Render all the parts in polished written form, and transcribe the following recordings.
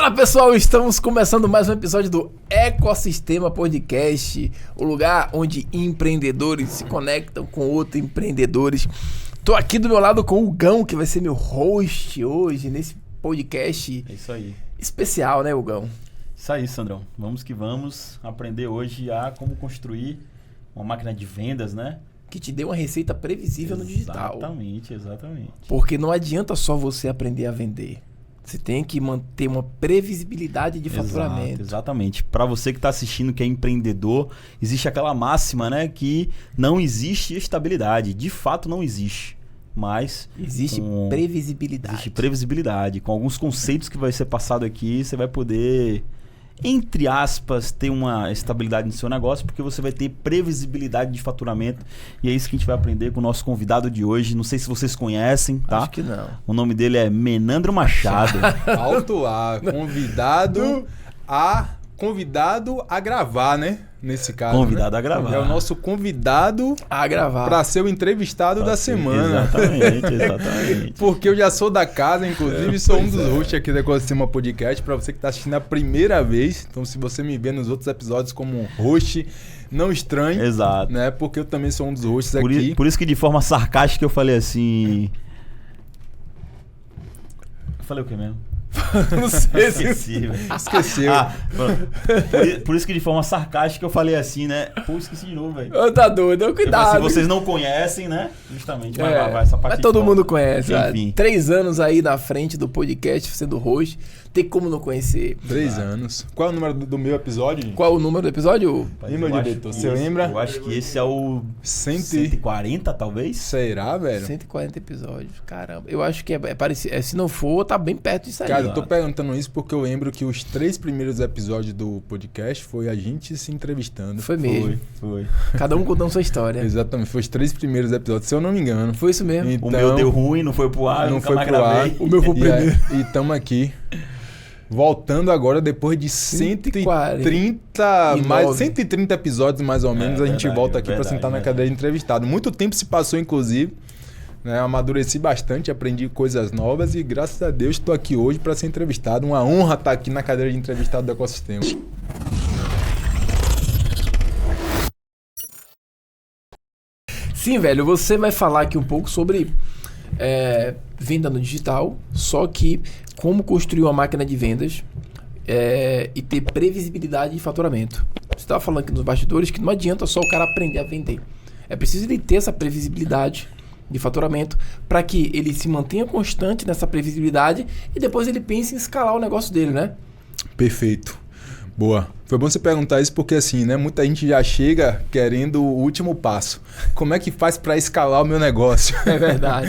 Fala pessoal, estamos começando mais um episódio do Ecosistema Podcast, o lugar onde empreendedores se conectam com outros empreendedores. Tô aqui do meu lado com o Gão, que vai ser meu host hoje nesse podcast. É isso aí. Especial, né, Gão? Isso aí, Sandrão. Vamos que vamos aprender hoje a como construir uma máquina de vendas, né? Que te dê uma receita previsível no digital. Exatamente. Porque não adianta só você aprender a vender. Você tem que manter uma previsibilidade de faturamento. Exatamente. Para você que está assistindo, que é empreendedor, existe aquela máxima, né? Que não existe estabilidade. De fato, não existe. Mas existe previsibilidade. Existe previsibilidade. Com alguns conceitos que vai ser passado aqui, você vai poder, entre aspas, ter uma estabilidade no seu negócio, porque você vai ter previsibilidade de faturamento. E é isso que a gente vai aprender com o nosso convidado de hoje. Não sei se vocês conhecem, tá? Acho que não. O nome dele é Menandro Machado. Alto A, convidado a gravar, né? Nesse caso. Convidado, né? a gravar. É o nosso convidado a gravar. Para ser o entrevistado da semana. Exatamente. Porque eu já sou da casa, inclusive sou um dos hosts aqui do Ecosistema Podcast. Para você que está assistindo a primeira vez, então se você me vê nos outros episódios como host, não estranhe. Exato. Né? Porque eu também sou um dos hosts aqui. Por isso que de forma sarcástica eu falei assim... Eu falei o que mesmo? Não sei. Esqueceu. Por isso que de forma sarcástica eu falei assim, né? Pô, esqueci de novo, velho. Tá doido, cuidado. Se vocês não conhecem, né? Justamente, vai essa parte. Mas todo mundo conhece. Enfim. 3 anos aí na frente do podcast, sendo host. Tem como não conhecer. 3 anos. Qual é o número do meu episódio? Qual é o número do episódio? E meu diretor, você lembra? Eu acho que esse é o 140, talvez. Será, velho? 140 episódios. Caramba. Eu acho que é parecido. Se não for, tá bem perto disso aí. Cara, eu tô perguntando isso porque eu lembro que os 3 primeiros episódios do podcast foi a gente se entrevistando. Foi mesmo. Foi. Cada um contando sua história. Exatamente. Foi os 3 primeiros episódios, se eu não me engano. Foi isso mesmo. Então, o meu deu ruim, não foi pro ar, não foi pro gravei. ar. O meu foi o primeiro. E tamo aqui. Voltando agora, depois de 130, mais 130 episódios mais ou menos, a gente volta aqui para sentar na cadeira de entrevistado. Muito tempo se passou, inclusive, né? Amadureci bastante, aprendi coisas novas e graças a Deus estou aqui hoje para ser entrevistado. Uma honra estar aqui na cadeira de entrevistado do Ecosistema. Sim, velho, você vai falar aqui um pouco sobre venda no digital, só que como construir uma máquina de vendas e ter previsibilidade de faturamento. Você estava falando aqui nos bastidores que não adianta só o cara aprender a vender. É preciso ele ter essa previsibilidade de faturamento para que ele se mantenha constante nessa previsibilidade e depois ele pense em escalar o negócio dele, né? Perfeito. Boa. Foi bom você perguntar isso porque assim, né? Muita gente já chega querendo o último passo. Como é que faz para escalar o meu negócio? É verdade.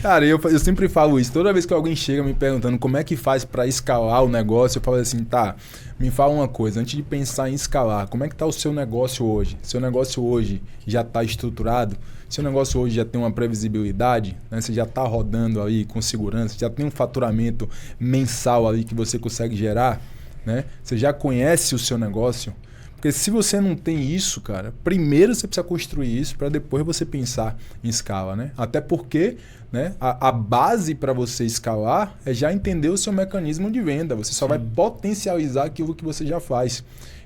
Cara, eu sempre falo isso. Toda vez que alguém chega me perguntando como é que faz para escalar o negócio, eu falo assim, tá, me fala uma coisa. Antes de pensar em escalar, como é que tá o seu negócio hoje? Seu negócio hoje já está estruturado? Seu negócio hoje já tem uma previsibilidade? Né? Você já está rodando aí com segurança? Já tem um faturamento mensal ali que você consegue gerar? Né? Você já conhece o seu negócio? Porque se você não tem isso, cara, primeiro você precisa construir isso para depois você pensar em escala, né? Até porque, né, a base para você escalar é já entender o seu mecanismo de venda. Você só vai potencializar aquilo que você já faz.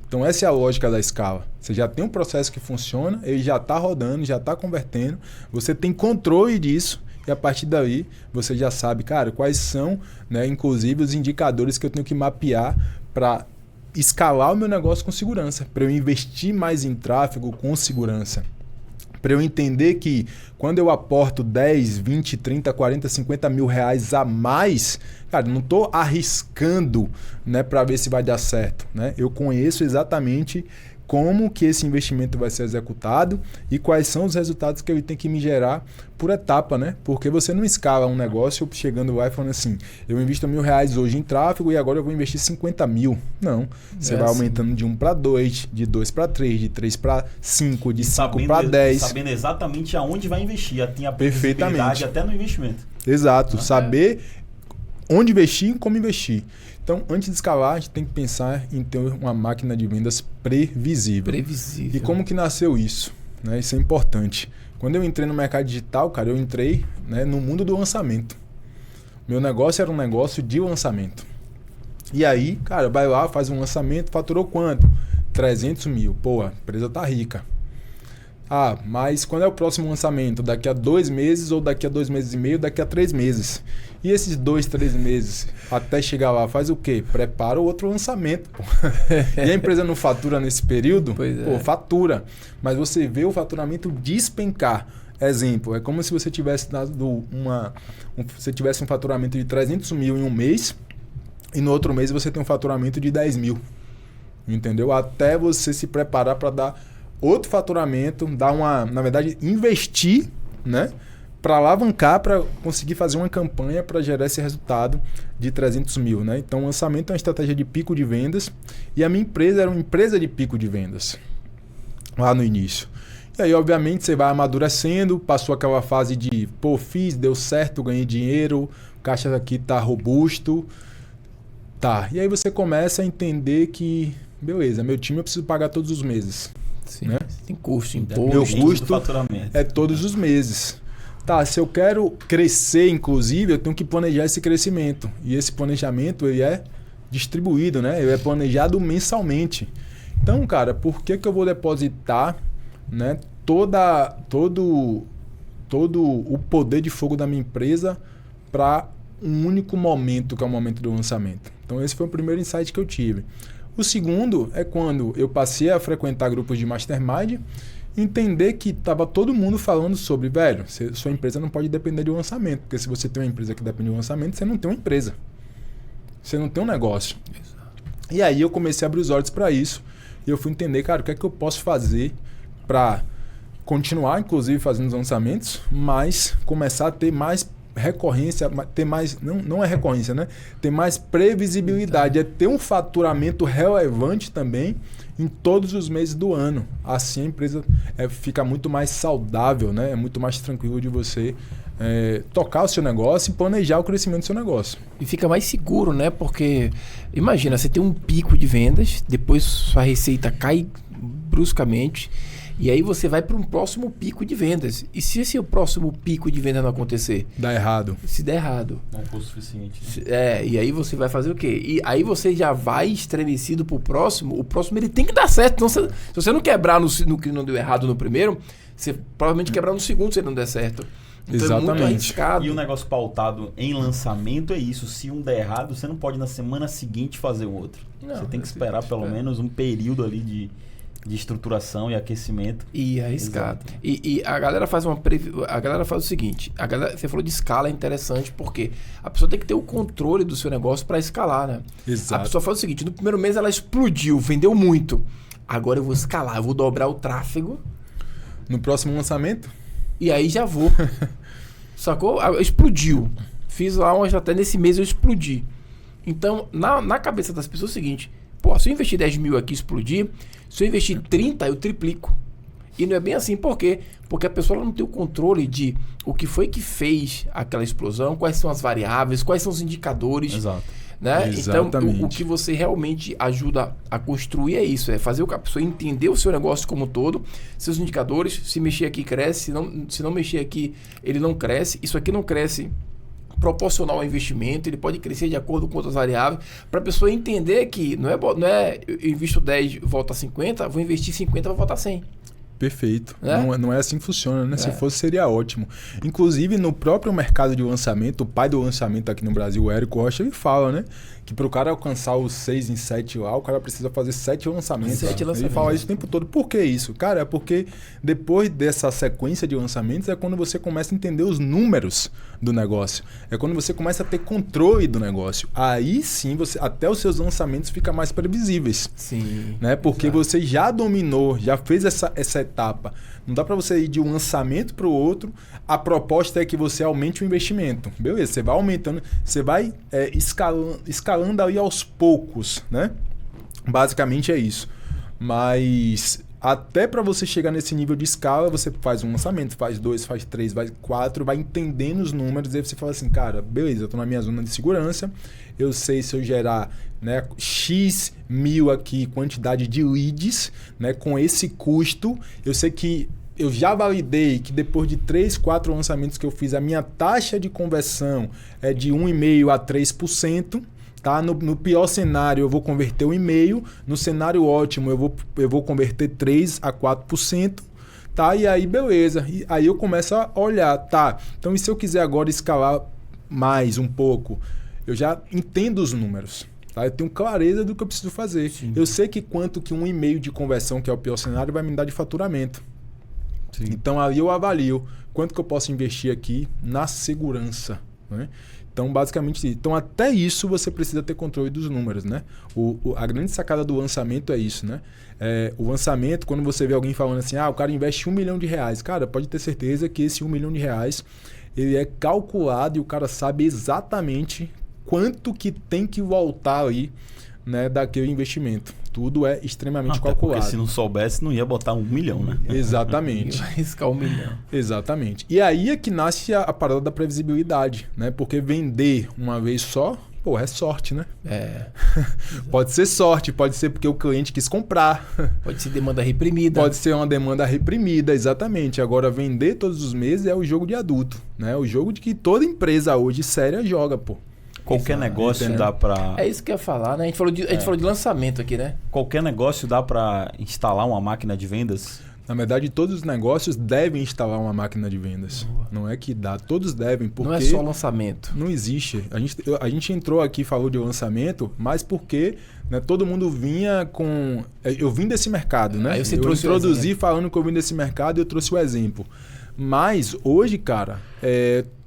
Então essa é a lógica da escala. Você já tem um processo que funciona, ele já está rodando, já está convertendo, você tem controle disso. E a partir daí, você já sabe, cara, quais são, né, inclusive, os indicadores que eu tenho que mapear para escalar o meu negócio com segurança, para eu investir mais em tráfego com segurança. Para eu entender que quando eu aporto 10, 20, 30, 40, 50 mil reais a mais, cara, não estou arriscando, né, para ver se vai dar certo. Né? Eu conheço exatamente como que esse investimento vai ser executado e quais são os resultados que ele tem que me gerar por etapa, né? Porque você não escala um negócio chegando lá e falando assim, eu invisto R$1.000 hoje em tráfego e agora eu vou investir 50 mil. Não. Você vai aumentando de 1 para 2, de 2 para 3, de 3 para 5, de 5 para 10. Sabendo exatamente aonde vai investir, tem a previsibilidade até no investimento. Exato. Saber onde investir e como investir. Então, antes de escalar, a gente tem que pensar em ter uma máquina de vendas previsível. E como que nasceu isso? Né? Isso é importante. Quando eu entrei no mercado digital, cara, eu entrei, né, no mundo do lançamento. Meu negócio era um negócio de lançamento. E aí, cara, vai lá, faz um lançamento, faturou quanto? 300 mil. Pô, a empresa tá rica. Ah, mas quando é o próximo lançamento? Daqui a 2 meses ou daqui a 2 meses e meio, daqui a 3 meses? E esses 2, 3 meses até chegar lá, faz o quê? Prepara o outro lançamento, pô. E a empresa não fatura nesse período? Pois Pô, é. fatura. Mas você vê o faturamento despencar. Exemplo, é como se você tivesse dado você tivesse um faturamento de 300 mil em um mês e no outro mês você tem um faturamento de 10 mil. Entendeu? Até você se preparar para dar outro faturamento, na verdade, investir, né? Para alavancar, para conseguir fazer uma campanha para gerar esse resultado de 300 mil, né? Então, o lançamento é uma estratégia de pico de vendas e a minha empresa era uma empresa de pico de vendas lá no início. E aí, obviamente, você vai amadurecendo, passou aquela fase de, pô, fiz, deu certo, ganhei dinheiro, o caixa aqui tá robusto, tá. E aí você começa a entender que, beleza, meu time eu preciso pagar todos os meses. Sim. Né? Tem custo, Meu imposto. custo do faturamento. é todos os meses. Tá, se eu quero crescer, inclusive, eu tenho que planejar esse crescimento. E esse planejamento ele é distribuído, né? Ele é planejado mensalmente. Então, cara, por que eu vou depositar, né, todo o poder de fogo da minha empresa para um único momento, que é o momento do lançamento? Então, esse foi o primeiro insight que eu tive. O segundo é quando eu passei a frequentar grupos de mastermind, entender que estava todo mundo falando sobre, velho, sua empresa não pode depender de um lançamento, porque se você tem uma empresa que depende de um lançamento, você não tem uma empresa. Você não tem um negócio. Exato. E aí eu comecei a abrir os olhos para isso e eu fui entender, cara, o que é que eu posso fazer para continuar, inclusive, fazendo os lançamentos, mas começar a ter mais recorrência, ter mais, não é recorrência, né? Ter mais previsibilidade, é ter um faturamento relevante também em todos os meses do ano. Assim a empresa fica muito mais saudável, né? É muito mais tranquilo de você tocar o seu negócio e planejar o crescimento do seu negócio. E fica mais seguro, né? Porque imagina, você tem um pico de vendas, depois sua receita cai bruscamente, e aí você vai para um próximo pico de vendas. E se esse próximo pico de venda não acontecer? Dá errado. Se der errado. Não for suficiente. Né? E aí você vai fazer o quê? E aí você já vai estremecido pro próximo. O próximo ele tem que dar certo. Então, se você não quebrar no que não deu errado no primeiro, você provavelmente quebrar no segundo se ele não der certo. Então exatamente. É muito arriscado. E o negócio pautado em lançamento é isso. Se um der errado, você não pode na semana seguinte fazer o outro. Não, você tem que esperar pelo menos um período ali de estruturação e aquecimento. E arriscado. E a galera faz a galera faz o seguinte, você falou de escala, é interessante porque a pessoa tem que ter o controle do seu negócio para escalar, né? Exato. A pessoa faz o seguinte, no primeiro mês ela explodiu, vendeu muito. Agora eu vou escalar, eu vou dobrar o tráfego. No próximo lançamento? E aí já vou. Sacou? Explodiu. Fiz lá uma estratégia, nesse mês eu explodi. Então, na cabeça das pessoas é o seguinte, pô, se eu investir 10 mil aqui e explodir, se eu investir 30, eu triplico. E não é bem assim, por quê? Porque a pessoa não tem o controle de o que foi que fez aquela explosão, quais são as variáveis, quais são os indicadores. Exato. Né? Exatamente. Então, o que você realmente ajuda a construir é isso, é fazer a pessoa entender o seu negócio como um todo, seus indicadores, se mexer aqui cresce, se não mexer aqui ele não cresce, isso aqui não cresce proporcional ao investimento, ele pode crescer de acordo com outras variáveis, para a pessoa entender que não é eu invisto 10, volta 50, vou investir 50, vou voltar 100. Perfeito. É? Não é assim que funciona, né? Se fosse, seria ótimo. Inclusive, no próprio mercado de lançamento, o pai do lançamento aqui no Brasil, o Érico Rocha, ele fala, né? Que para o cara alcançar os 6 em 7 lá, o cara precisa fazer 7 lançamentos. 7 lançamentos. Ele fala isso o tempo todo. Por que isso? Cara, é porque depois dessa sequência de lançamentos é quando você começa a entender os números do negócio. É quando você começa a ter controle do negócio. Aí sim, até os seus lançamentos ficam mais previsíveis. Sim. Né? Porque você já dominou, já fez essa etapa. Não dá para você ir de um lançamento para o outro. A proposta é que você aumente o investimento. Beleza, você vai aumentando, você vai escalando ali aos poucos, né? Basicamente é isso. Mas até para você chegar nesse nível de escala, você faz um lançamento, faz 2, faz 3, faz 4, vai entendendo os números, aí você fala assim, cara, beleza, eu estou na minha zona de segurança, eu sei se eu gerar, né, X mil aqui, quantidade de leads, né, com esse custo, eu sei que eu já validei que depois de 3, 4 lançamentos que eu fiz, a minha taxa de conversão é de 1,5% a 3%, Tá? No pior cenário, eu vou converter um e-mail. No cenário ótimo, eu vou converter 3 a 4%. Tá? E aí, beleza. E aí eu começo a olhar. Tá? Então, e se eu quiser agora escalar mais um pouco? Eu já entendo os números. Tá? Eu tenho clareza do que eu preciso fazer. Sim. Eu sei que quanto que um e-mail de conversão, que é o pior cenário, vai me dar de faturamento. Sim. Então, aí eu avalio quanto que eu posso investir aqui na segurança. Né? Então, basicamente, então até isso você precisa ter controle dos números, né? A grande sacada do lançamento é isso, né? O lançamento, quando você vê alguém falando assim, o cara investe R$1 milhão, cara, pode ter certeza que esse R$1 milhão, ele é calculado e o cara sabe exatamente quanto que tem que voltar aí, né, daquele investimento. Tudo é extremamente calculado. Porque se não soubesse, não ia botar R$1 milhão, né? Exatamente. Ia arriscar R$1 milhão. Exatamente. E aí é que nasce a parada da previsibilidade, né? Porque vender uma vez só, é sorte, né? Pode ser sorte, pode ser porque o cliente quis comprar. Pode ser demanda reprimida. Pode ser uma demanda reprimida, exatamente. Agora, vender todos os meses é o jogo de adulto, né? O jogo de que toda empresa hoje séria joga, pô. Qualquer negócio dá pra... É isso que eu ia falar, né? A gente falou de lançamento aqui, né? Qualquer negócio dá pra instalar uma máquina de vendas? Na verdade, todos os negócios devem instalar uma máquina de vendas. Não é que dá, todos devem, porque... Não é só lançamento. Não existe. A gente entrou aqui e falou de lançamento, mas porque, né, todo mundo vinha com... Eu vim desse mercado, né? Aí você eu trouxe introduzi falando que eu vim desse mercado e eu trouxe o exemplo. Mas hoje, cara,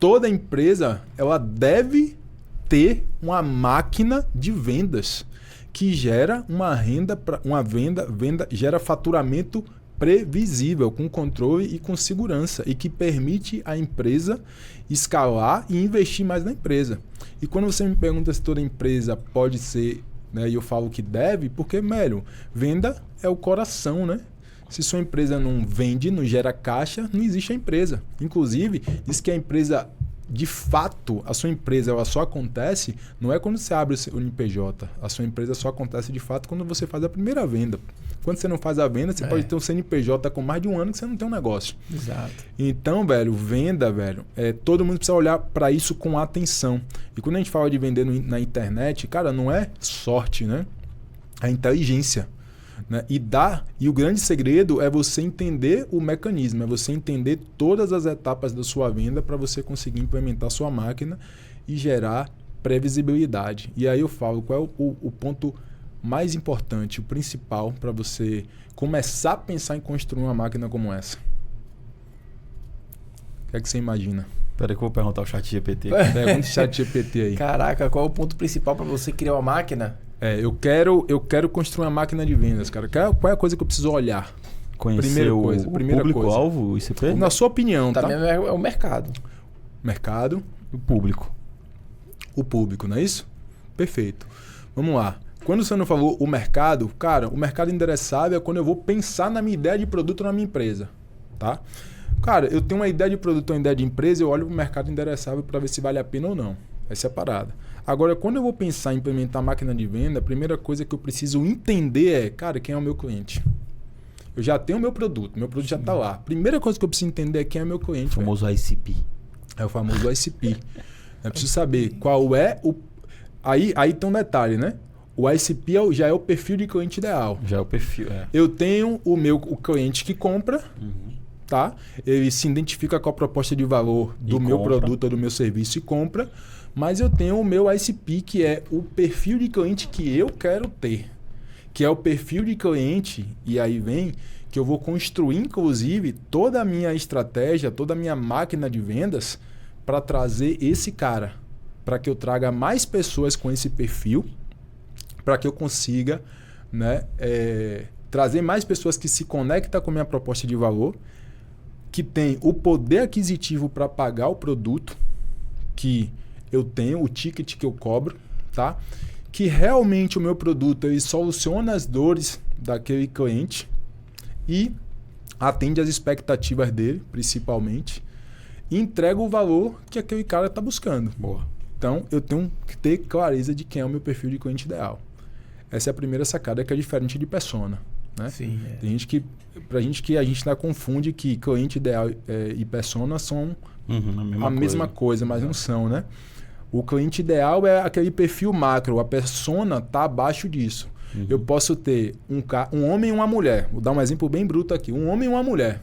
toda empresa ela deve ter uma máquina de vendas que gera uma renda, venda gera faturamento previsível, com controle e com segurança, e que permite a empresa escalar e investir mais na empresa. E quando você me pergunta se toda empresa pode ser, né, e eu falo que deve, porque, velho, venda é o coração, né? Se sua empresa não vende, não gera caixa, não existe a empresa. Inclusive, diz que a empresa, de fato, a sua empresa ela só acontece, não é quando você abre o seu NPJ. A sua empresa só acontece de fato quando você faz a primeira venda. Quando você não faz a venda, você pode ter um CNPJ com mais de um ano que você não tem um negócio. Exato. Então, velho, venda, todo mundo precisa olhar para isso com atenção. E quando a gente fala de vender na internet, cara, não é sorte, né? É inteligência. Né? E o grande segredo é você entender o mecanismo, é você entender todas as etapas da sua venda para você conseguir implementar sua máquina e gerar previsibilidade. E aí eu falo qual é o ponto mais importante, o principal para você começar a pensar em construir uma máquina como essa. O que é que você imagina? Peraí que eu vou perguntar ao ChatGPT. Pergunta o ChatGPT aí. Caraca, qual é o ponto principal para você criar uma máquina? Eu quero construir uma máquina de vendas, cara. Qual é a coisa que eu preciso olhar? Conhecer o público-alvo, o ICP? Na sua opinião, Também tá? é o mercado. Mercado. O público. O público, não é isso? Perfeito. Vamos lá. Quando você não falou o mercado, cara, o mercado endereçável é quando eu vou pensar na minha ideia de produto na minha empresa, tá? Cara, eu tenho uma ideia de produto ou uma ideia de empresa, eu olho para o mercado endereçável para ver se vale a pena ou não. Essa é a parada. Agora, quando eu vou pensar em implementar a máquina de venda, a primeira coisa que eu preciso entender é, cara, quem é o meu cliente? Eu já tenho o meu produto já está lá. Primeira coisa que eu preciso entender é quem é o meu cliente. O famoso ICP. É o famoso ICP. Eu preciso saber qual é o... Aí tem um detalhe, né? O ICP já é o perfil de cliente ideal. Já é o perfil, Eu tenho o cliente que compra, tá? Ele se identifica com a proposta de valor do meu produto ou do meu serviço e compra. Mas eu tenho o meu ICP, que é o perfil de cliente que eu quero ter. Que é o perfil de cliente, e aí vem que eu vou construir, inclusive, toda a minha estratégia, toda a minha máquina de vendas para trazer esse cara. Para que eu traga mais pessoas com esse perfil, para que eu consiga, né, trazer mais pessoas que se conectam com a minha proposta de valor, que tem o poder aquisitivo para pagar o produto que eu tenho, o ticket que eu cobro, tá? Que realmente o meu produto ele soluciona as dores daquele cliente e atende às expectativas dele, principalmente, e entrega o valor que aquele cara está buscando. Boa. Então, eu tenho que ter clareza de quem é o meu perfil de cliente ideal. Essa é a primeira sacada, que é diferente de persona. Né? Sim, Tem gente que, a gente ainda confunde que cliente ideal e persona são a mesma coisa, mas não são, né? O cliente ideal é aquele perfil macro, a persona está abaixo disso. Eu posso ter um homem e uma mulher. Vou dar um exemplo bem bruto aqui. Um homem e uma mulher.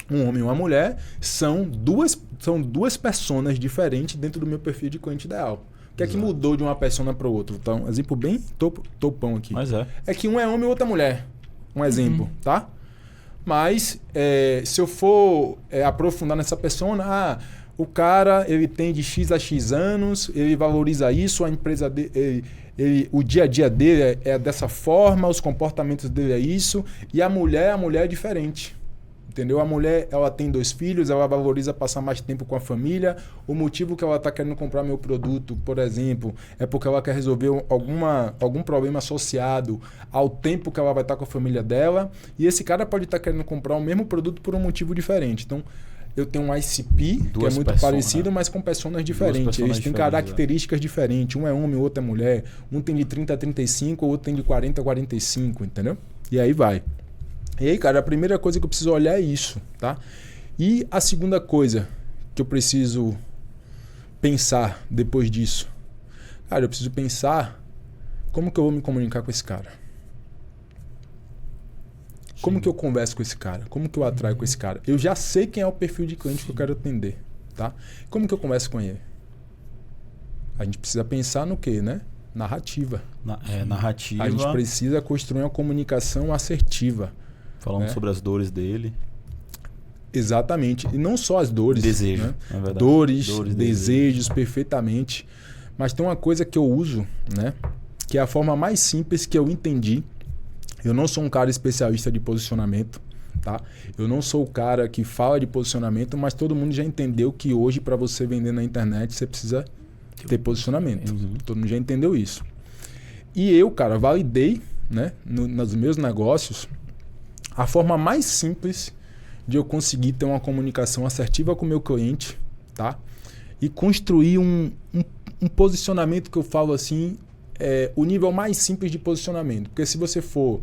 Um homem e uma mulher são duas personas diferentes dentro do meu perfil de cliente ideal. O que é que mudou de uma persona para o outro? Então, um exemplo bem topão aqui. Mas é que um é homem e outra é mulher. Um exemplo, tá? Mas, se eu for aprofundar nessa persona, o cara ele tem de X a X anos, ele valoriza isso, a empresa dele, o dia a dia dele é dessa forma, os comportamentos dele é isso, e a mulher é diferente. Entendeu? A mulher, ela tem 2 filhos, ela valoriza passar mais tempo com a família. O motivo que ela está querendo comprar meu produto, por exemplo, é porque ela quer resolver algum problema associado ao tempo que ela vai estar com a família dela. E esse cara pode estar querendo comprar o mesmo produto por um motivo diferente. Então, eu tenho um ICP, que é muito parecido, mas com personas diferentes. Eles têm características diferentes. Um é homem, o outro é mulher. Um tem de 30 a 35, o outro tem de 40 a 45, entendeu? E aí vai. E aí, cara, a primeira coisa que eu preciso olhar é isso, tá? E a segunda coisa que eu preciso pensar depois disso? Cara, eu preciso pensar como que eu vou me comunicar com esse cara. Como que eu converso com esse cara? Como que eu atraio com esse cara? Eu já sei quem é o perfil de cliente que eu quero atender, tá? Como que eu converso com ele? A gente precisa pensar no quê, né? Narrativa. Narrativa. A gente precisa construir uma comunicação assertiva. Falando sobre as dores dele. Exatamente. E não só as dores. Desejo, né? É verdade. Dores, desejos, perfeitamente. Mas tem uma coisa que eu uso, né? Que é a forma mais simples que eu entendi. Eu não sou um cara especialista de posicionamento, tá? Eu não sou o cara que fala de posicionamento, mas todo mundo já entendeu que hoje, para você vender na internet, você precisa ter posicionamento. Todo mundo já entendeu isso. E eu, cara, validei, né? Nos meus negócios, a forma mais simples de eu conseguir ter uma comunicação assertiva com o meu cliente, tá? E construir um posicionamento que eu falo assim, o nível mais simples de posicionamento. Porque se você for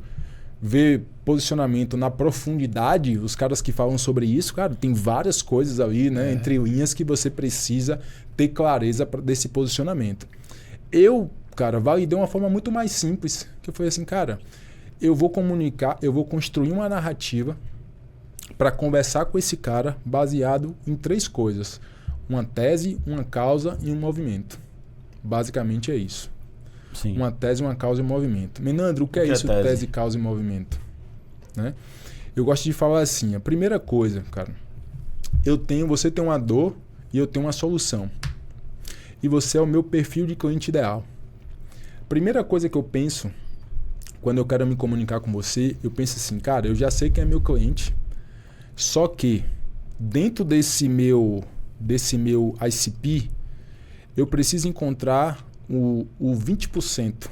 ver posicionamento na profundidade, os caras que falam sobre isso, cara, tem várias coisas ali, né? Entre linhas que você precisa ter clareza desse posicionamento. Eu, cara, validei uma forma muito mais simples, que foi assim, cara, eu vou comunicar, eu vou construir uma narrativa para conversar com esse cara baseado em 3 coisas. Uma tese, uma causa e um movimento. Basicamente é isso. Sim. Uma tese, uma causa e um movimento. Menandro, o que é isso, tese, causa e movimento? Né? Eu gosto de falar assim, a primeira coisa, cara, você tem uma dor e eu tenho uma solução. E você é o meu perfil de cliente ideal. Primeira coisa que eu penso quando eu quero me comunicar com você, eu penso assim, cara, eu já sei quem é meu cliente, só que dentro desse meu ICP, eu preciso encontrar o 20%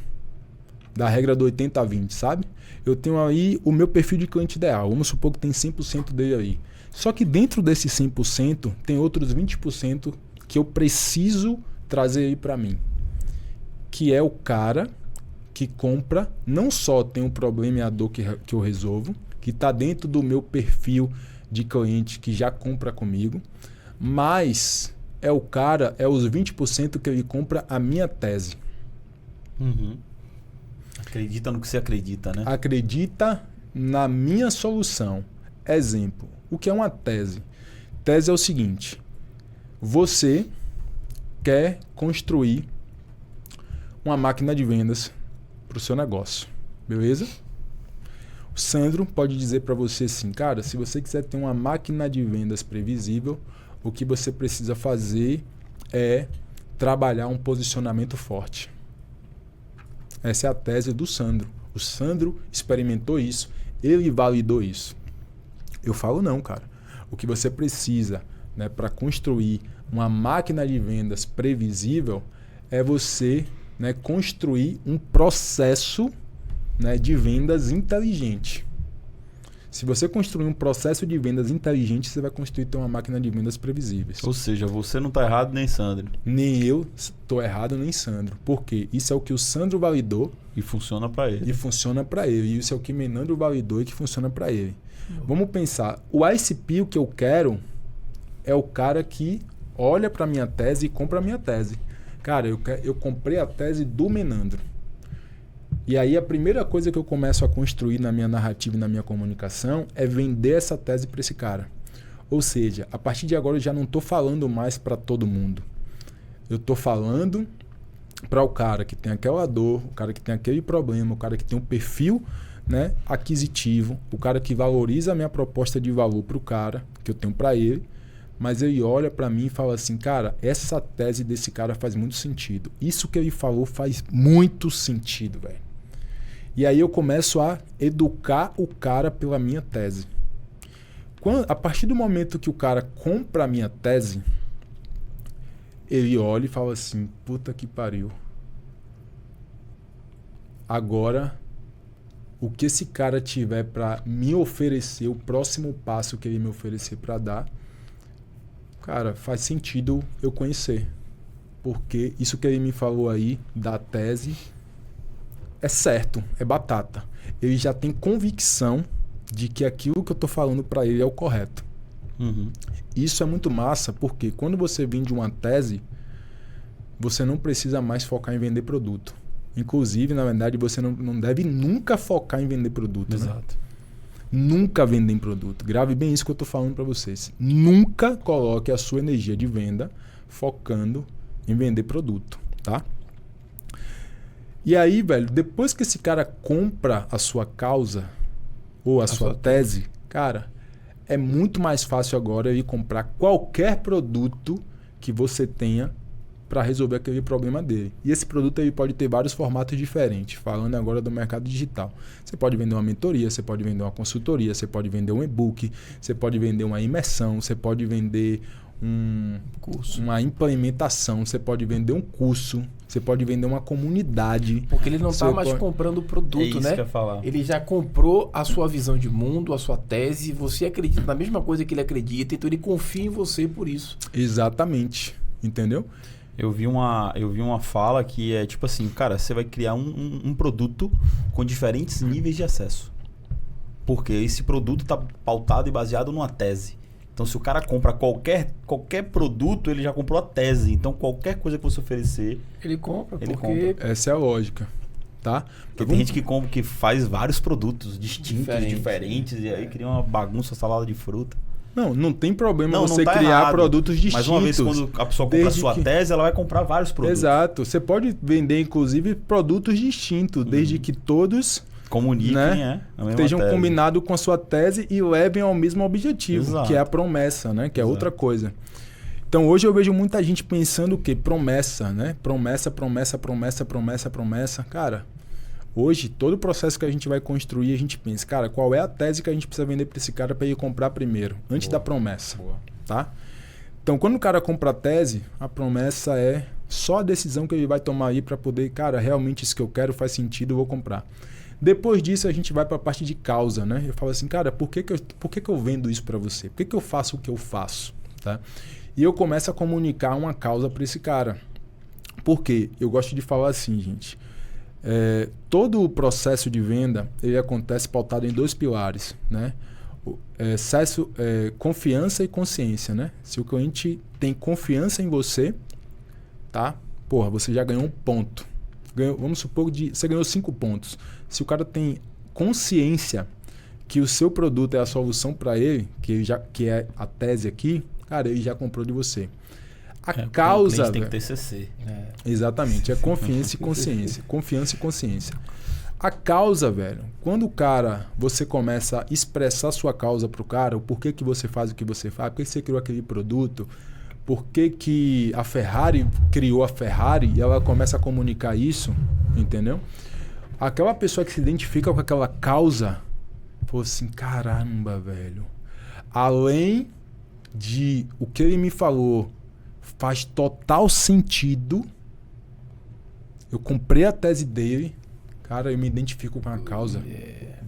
da regra do 80-20, sabe? Eu tenho aí o meu perfil de cliente ideal, vamos supor que tem 100% dele aí. Só que dentro desse 100%, tem outros 20% que eu preciso trazer aí para mim, que é o cara que compra, não só tem um problema e a dor que eu resolvo, que está dentro do meu perfil de cliente que já compra comigo, mas é os 20% que ele compra a minha tese. Acredita no que você acredita, né? Acredita na minha solução. Exemplo, o que é uma tese? Tese é o seguinte, você quer construir uma máquina de vendas para o seu negócio, beleza? O Sandro pode dizer para você assim, cara, se você quiser ter uma máquina de vendas previsível, o que você precisa fazer é trabalhar um posicionamento forte. Essa é a tese do Sandro. O Sandro experimentou isso, ele validou isso. Eu falo não, cara. O que você precisa, né, para construir uma máquina de vendas previsível é você, né, construir um processo, né, de vendas inteligente. Se você construir um processo de vendas inteligente, você vai construir uma máquina de vendas previsíveis. Ou seja, você não está errado nem Sandro. Nem eu estou errado nem Sandro. Por quê? Isso é o que o Sandro validou. E funciona para ele. E funciona para ele. E isso é o que Menandro validou e que funciona para ele. Vamos pensar. O ICP, o que eu quero, é o cara que olha para a minha tese e compra a minha tese. Cara, eu comprei a tese do Menandro. E aí a primeira coisa que eu começo a construir na minha narrativa e na minha comunicação é vender essa tese para esse cara. Ou seja, a partir de agora eu já não estou falando mais para todo mundo. Eu estou falando para o cara que tem aquela dor, o cara que tem aquele problema, o cara que tem um perfil, né, aquisitivo, o cara que valoriza a minha proposta de valor para o cara, que eu tenho para ele, mas ele olha para mim e fala assim, cara, essa tese desse cara faz muito sentido. Isso que ele falou faz muito sentido, velho. E aí eu começo a educar o cara pela minha tese. A partir do momento que o cara compra a minha tese, ele olha e fala assim, puta que pariu. Agora, o que esse cara tiver para me oferecer, o próximo passo que ele me oferecer para dar, cara, faz sentido eu conhecer. Porque isso que ele me falou aí da tese é certo, é batata. Ele já tem convicção de que aquilo que eu tô falando para ele é o correto. Uhum. Isso é muito massa, porque quando você vende uma tese, você não precisa mais focar em vender produto. Inclusive, na verdade, você não deve nunca focar em vender produto. Exato. Né? Nunca vender em produto. Grave bem isso que eu tô falando para vocês. Nunca coloque a sua energia de venda focando em vender produto, tá? E aí, velho, depois que esse cara compra a sua causa ou a sua tese, cara, é muito mais fácil agora ele comprar qualquer produto que você tenha para resolver aquele problema dele. E esse produto ele pode ter vários formatos diferentes, falando agora do mercado digital. Você pode vender uma mentoria, você pode vender uma consultoria, você pode vender um e-book, você pode vender uma imersão, você pode vender uma implementação, você pode vender um curso, você pode vender uma comunidade. Porque ele não está mais comprando o produto, isso né? Que eu ia falar. Ele já comprou a sua visão de mundo, a sua tese, você acredita na mesma coisa que ele acredita, então ele confia em você por isso. Exatamente. Entendeu? Eu vi uma fala que é tipo assim, cara, você vai criar um produto com diferentes níveis de acesso. Porque esse produto está pautado e baseado numa tese. Então, se o cara compra qualquer produto, ele já comprou a tese. Então, qualquer coisa que você oferecer... Ele compra, compra. Essa é a lógica, tá? Porque tem gente que faz vários produtos distintos, diferentes e aí cria uma bagunça, salada de fruta. Não tem problema não você tá criar errado, produtos distintos. Mas uma vez quando a pessoa compra a sua tese, ela vai comprar vários produtos. Exato. Você pode vender, inclusive, produtos distintos, desde que todos... comuniquem, né? Estejam combinados com a sua tese e levem ao mesmo objetivo, exato, que é a promessa, né? Que é outra coisa. Então, hoje eu vejo muita gente pensando o quê? Promessa, né? Promessa. Cara, hoje, todo o processo que a gente vai construir, a gente pensa, cara, qual é a tese que a gente precisa vender para esse cara para ele comprar primeiro, antes da promessa, tá? Então, quando o cara compra a tese, a promessa é só a decisão que ele vai tomar aí para poder, cara, realmente isso que eu quero faz sentido, eu vou comprar. Depois disso, a gente vai para a parte de causa, né? Eu falo assim, cara, por que eu vendo isso para você? Por que eu faço o que eu faço? Tá? E eu começo a comunicar uma causa para esse cara. Por quê? Eu gosto de falar assim, gente. Todo o processo de venda, ele acontece pautado em 2 pilares, né? Confiança e consciência, né? Se o cliente tem confiança em você, tá? Porra, você já ganhou um ponto. Vamos supor que você ganhou 5 pontos. Se o cara tem consciência que o seu produto é a solução para ele, que é a tese aqui, cara, ele já comprou de você. A causa... tem que ter CC. Exatamente. É confiança e consciência. Confiança e consciência. A causa, velho, quando você começa a expressar a sua causa pro cara, o porquê que você faz o que você faz, por que você criou aquele produto, por que a Ferrari criou a Ferrari, e ela começa a comunicar isso, entendeu? Aquela pessoa que se identifica com aquela causa, falou assim, caramba, velho, além de o que ele me falou faz total sentido, eu comprei a tese dele, cara, eu me identifico com a causa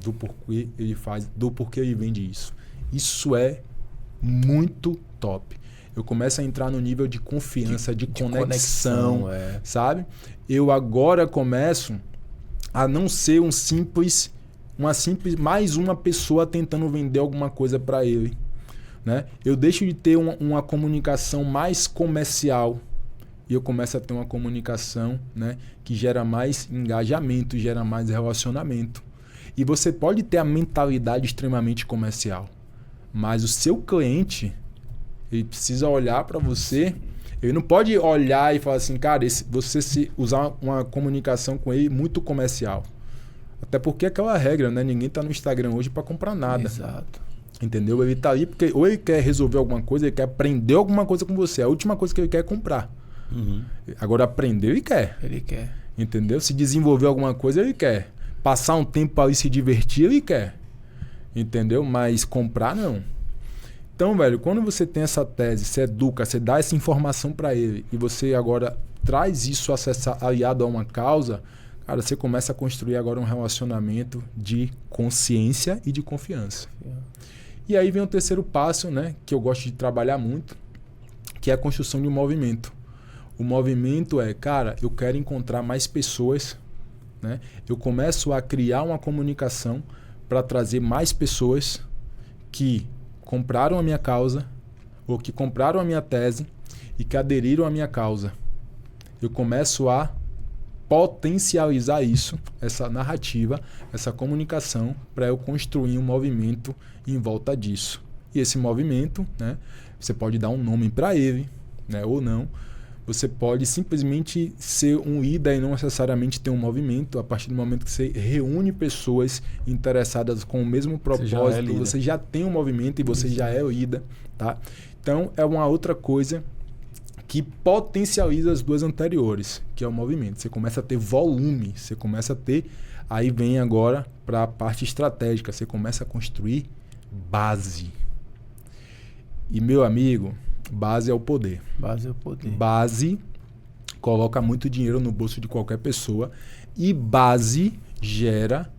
do porquê ele faz, do porquê ele vende isso. Isso é muito top. Eu começo a entrar no nível de confiança, de conexão, sabe? Eu agora começo a não ser mais uma pessoa tentando vender alguma coisa para ele, né? Eu deixo de ter uma comunicação mais comercial e eu começo a ter uma comunicação, né, que gera mais engajamento, gera mais relacionamento. E você pode ter a mentalidade extremamente comercial, mas o seu cliente, ele precisa olhar para você, ele não pode olhar e falar assim, cara, você se usar uma comunicação com ele muito comercial. Até porque é aquela regra, né? Ninguém tá no Instagram hoje para comprar nada. Exato. Entendeu? Ele tá ali porque ou ele quer resolver alguma coisa, ele quer aprender alguma coisa com você. A última coisa que ele quer é comprar. Agora, aprender ele quer. Ele quer. Entendeu? Se desenvolver alguma coisa, ele quer. Passar um tempo ali se divertir, ele quer. Entendeu? Mas comprar, não. Então, velho, quando você tem essa tese, você educa, você dá essa informação para ele e você agora traz isso aliado a uma causa, cara, você começa a construir agora um relacionamento de consciência e de confiança. E aí vem o terceiro passo, né, que eu gosto de trabalhar muito, que é a construção de um movimento. O movimento é, cara, eu quero encontrar mais pessoas, né? Eu começo a criar uma comunicação para trazer mais pessoas que compraram a minha causa ou que compraram a minha tese e que aderiram à minha causa. Eu começo a potencializar isso, essa narrativa, essa comunicação, para eu construir um movimento em volta disso. E esse movimento, né, você pode dar um nome para ele, né, ou não. Você pode simplesmente ser um líder e não necessariamente ter um movimento. A partir do momento que você reúne pessoas interessadas com o mesmo propósito, você já tem um movimento e você já é líder, tá? Então, é uma outra coisa que potencializa as duas anteriores, que é o movimento. Você começa a ter volume, você começa a ter... Aí vem agora para a parte estratégica, você começa a construir base. E, meu amigo, base é o poder. Base é o poder. Base coloca muito dinheiro no bolso de qualquer pessoa e base gera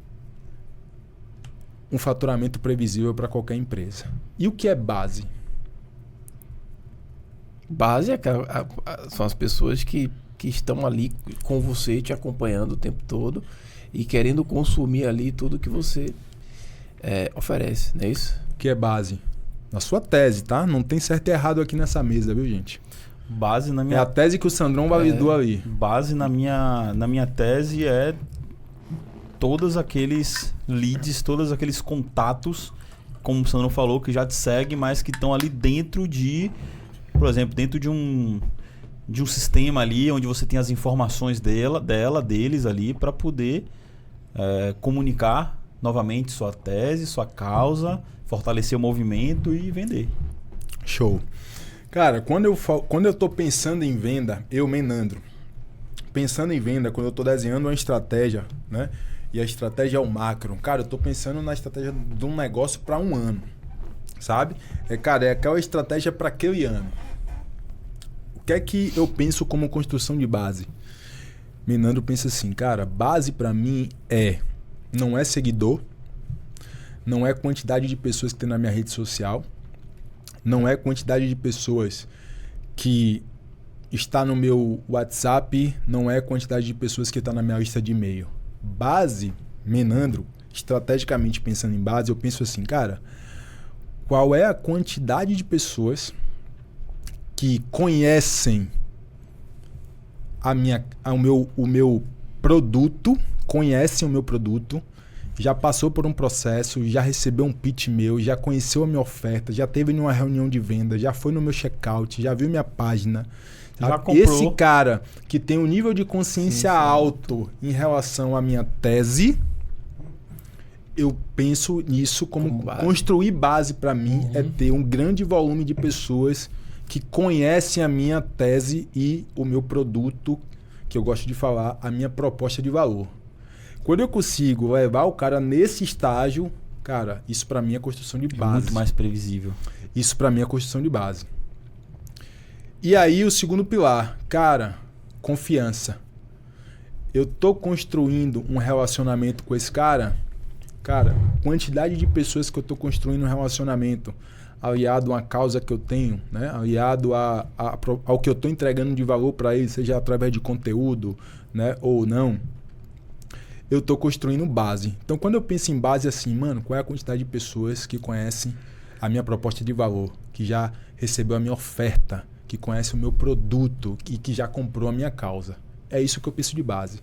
um faturamento previsível para qualquer empresa. E o que é base? Base são as pessoas que estão ali com você, te acompanhando o tempo todo e querendo consumir ali tudo que você oferece, não é isso? O que é base? Na sua tese, tá? Não tem certo e errado aqui nessa mesa, viu, gente? Base na minha... É a tese que o Sandrão validou ali. Base na minha tese é todos aqueles leads, todos aqueles contatos, como o Sandrão falou, que já te seguem, mas que estão ali dentro de... Por exemplo, dentro de um sistema ali, onde você tem as informações deles ali, para poder comunicar novamente sua tese, sua causa, fortalecer o movimento e vender. Show. Cara, quando eu tô pensando em venda, Menandro, pensando em venda, quando eu tô desenhando uma estratégia, né? E a estratégia é o macro. Cara, eu tô pensando na estratégia de um negócio para um ano, sabe? Cara, é aquela estratégia para aquele ano. O que é que eu penso como construção de base? Menandro pensa assim, cara, base para mim não é seguidor, não é quantidade de pessoas que tem na minha rede social, não é quantidade de pessoas que está no meu WhatsApp, não é quantidade de pessoas que está na minha lista de e-mail. Base, Menandro, estrategicamente pensando em base, eu penso assim, cara, qual é a quantidade de pessoas que conhecem o meu produto, conhecem o meu produto, já passou por um processo, já recebeu um pitch meu, já conheceu a minha oferta, já teve numa reunião de venda, já foi no meu checkout, já viu minha página. Já comprou. Esse cara que tem um nível de consciência alto em relação à minha tese, eu penso nisso como base. Construir base para mim é ter um grande volume de pessoas que conhecem a minha tese e o meu produto, que eu gosto de falar, a minha proposta de valor. Quando eu consigo levar o cara nesse estágio, cara, isso para mim é construção de base. Muito mais previsível. Isso para mim é construção de base. E aí o segundo pilar, cara, confiança. Eu tô construindo um relacionamento com esse cara, quantidade de pessoas que eu tô construindo um relacionamento aliado a uma causa que eu tenho, né? Aliado ao que eu tô entregando de valor para ele, seja através de conteúdo, né? Ou não. Eu tô construindo base. Então, quando eu penso em base assim, mano, qual é a quantidade de pessoas que conhecem a minha proposta de valor, que já recebeu a minha oferta, que conhece o meu produto e que já comprou a minha causa. É isso que eu penso de base.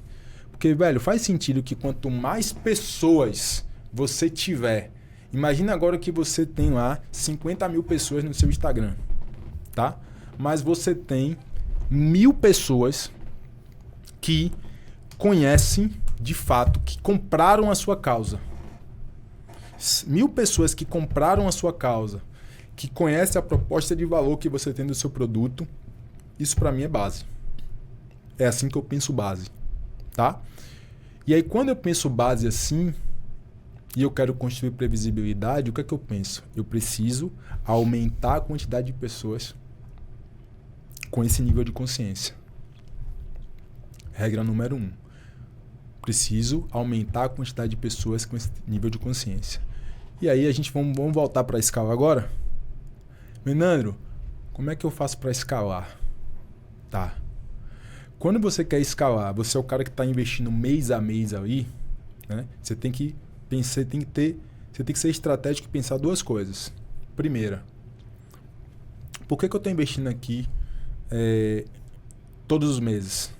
Porque, velho, faz sentido que quanto mais pessoas você tiver... Imagina agora que você tem lá 50 mil pessoas no seu Instagram, tá? Mas você tem 1000 pessoas que conhecem, de fato, que compraram a sua causa. 1000 pessoas que compraram a sua causa, que conhecem a proposta de valor que você tem do seu produto, isso para mim é base. É assim que eu penso base, tá? E aí quando eu penso base assim, e eu quero construir previsibilidade, o que é que eu penso? Eu preciso aumentar a quantidade de pessoas com esse nível de consciência. Regra número 1. Preciso aumentar a quantidade de pessoas com esse nível de consciência. E aí a gente vamos voltar para a escala agora? Menandro, como é que eu faço para escalar? Tá. Quando você quer escalar, você é o cara que está investindo mês a mês aí, né? Você tem que ser estratégico e pensar duas coisas. Primeira, por que eu estou investindo aqui todos os meses?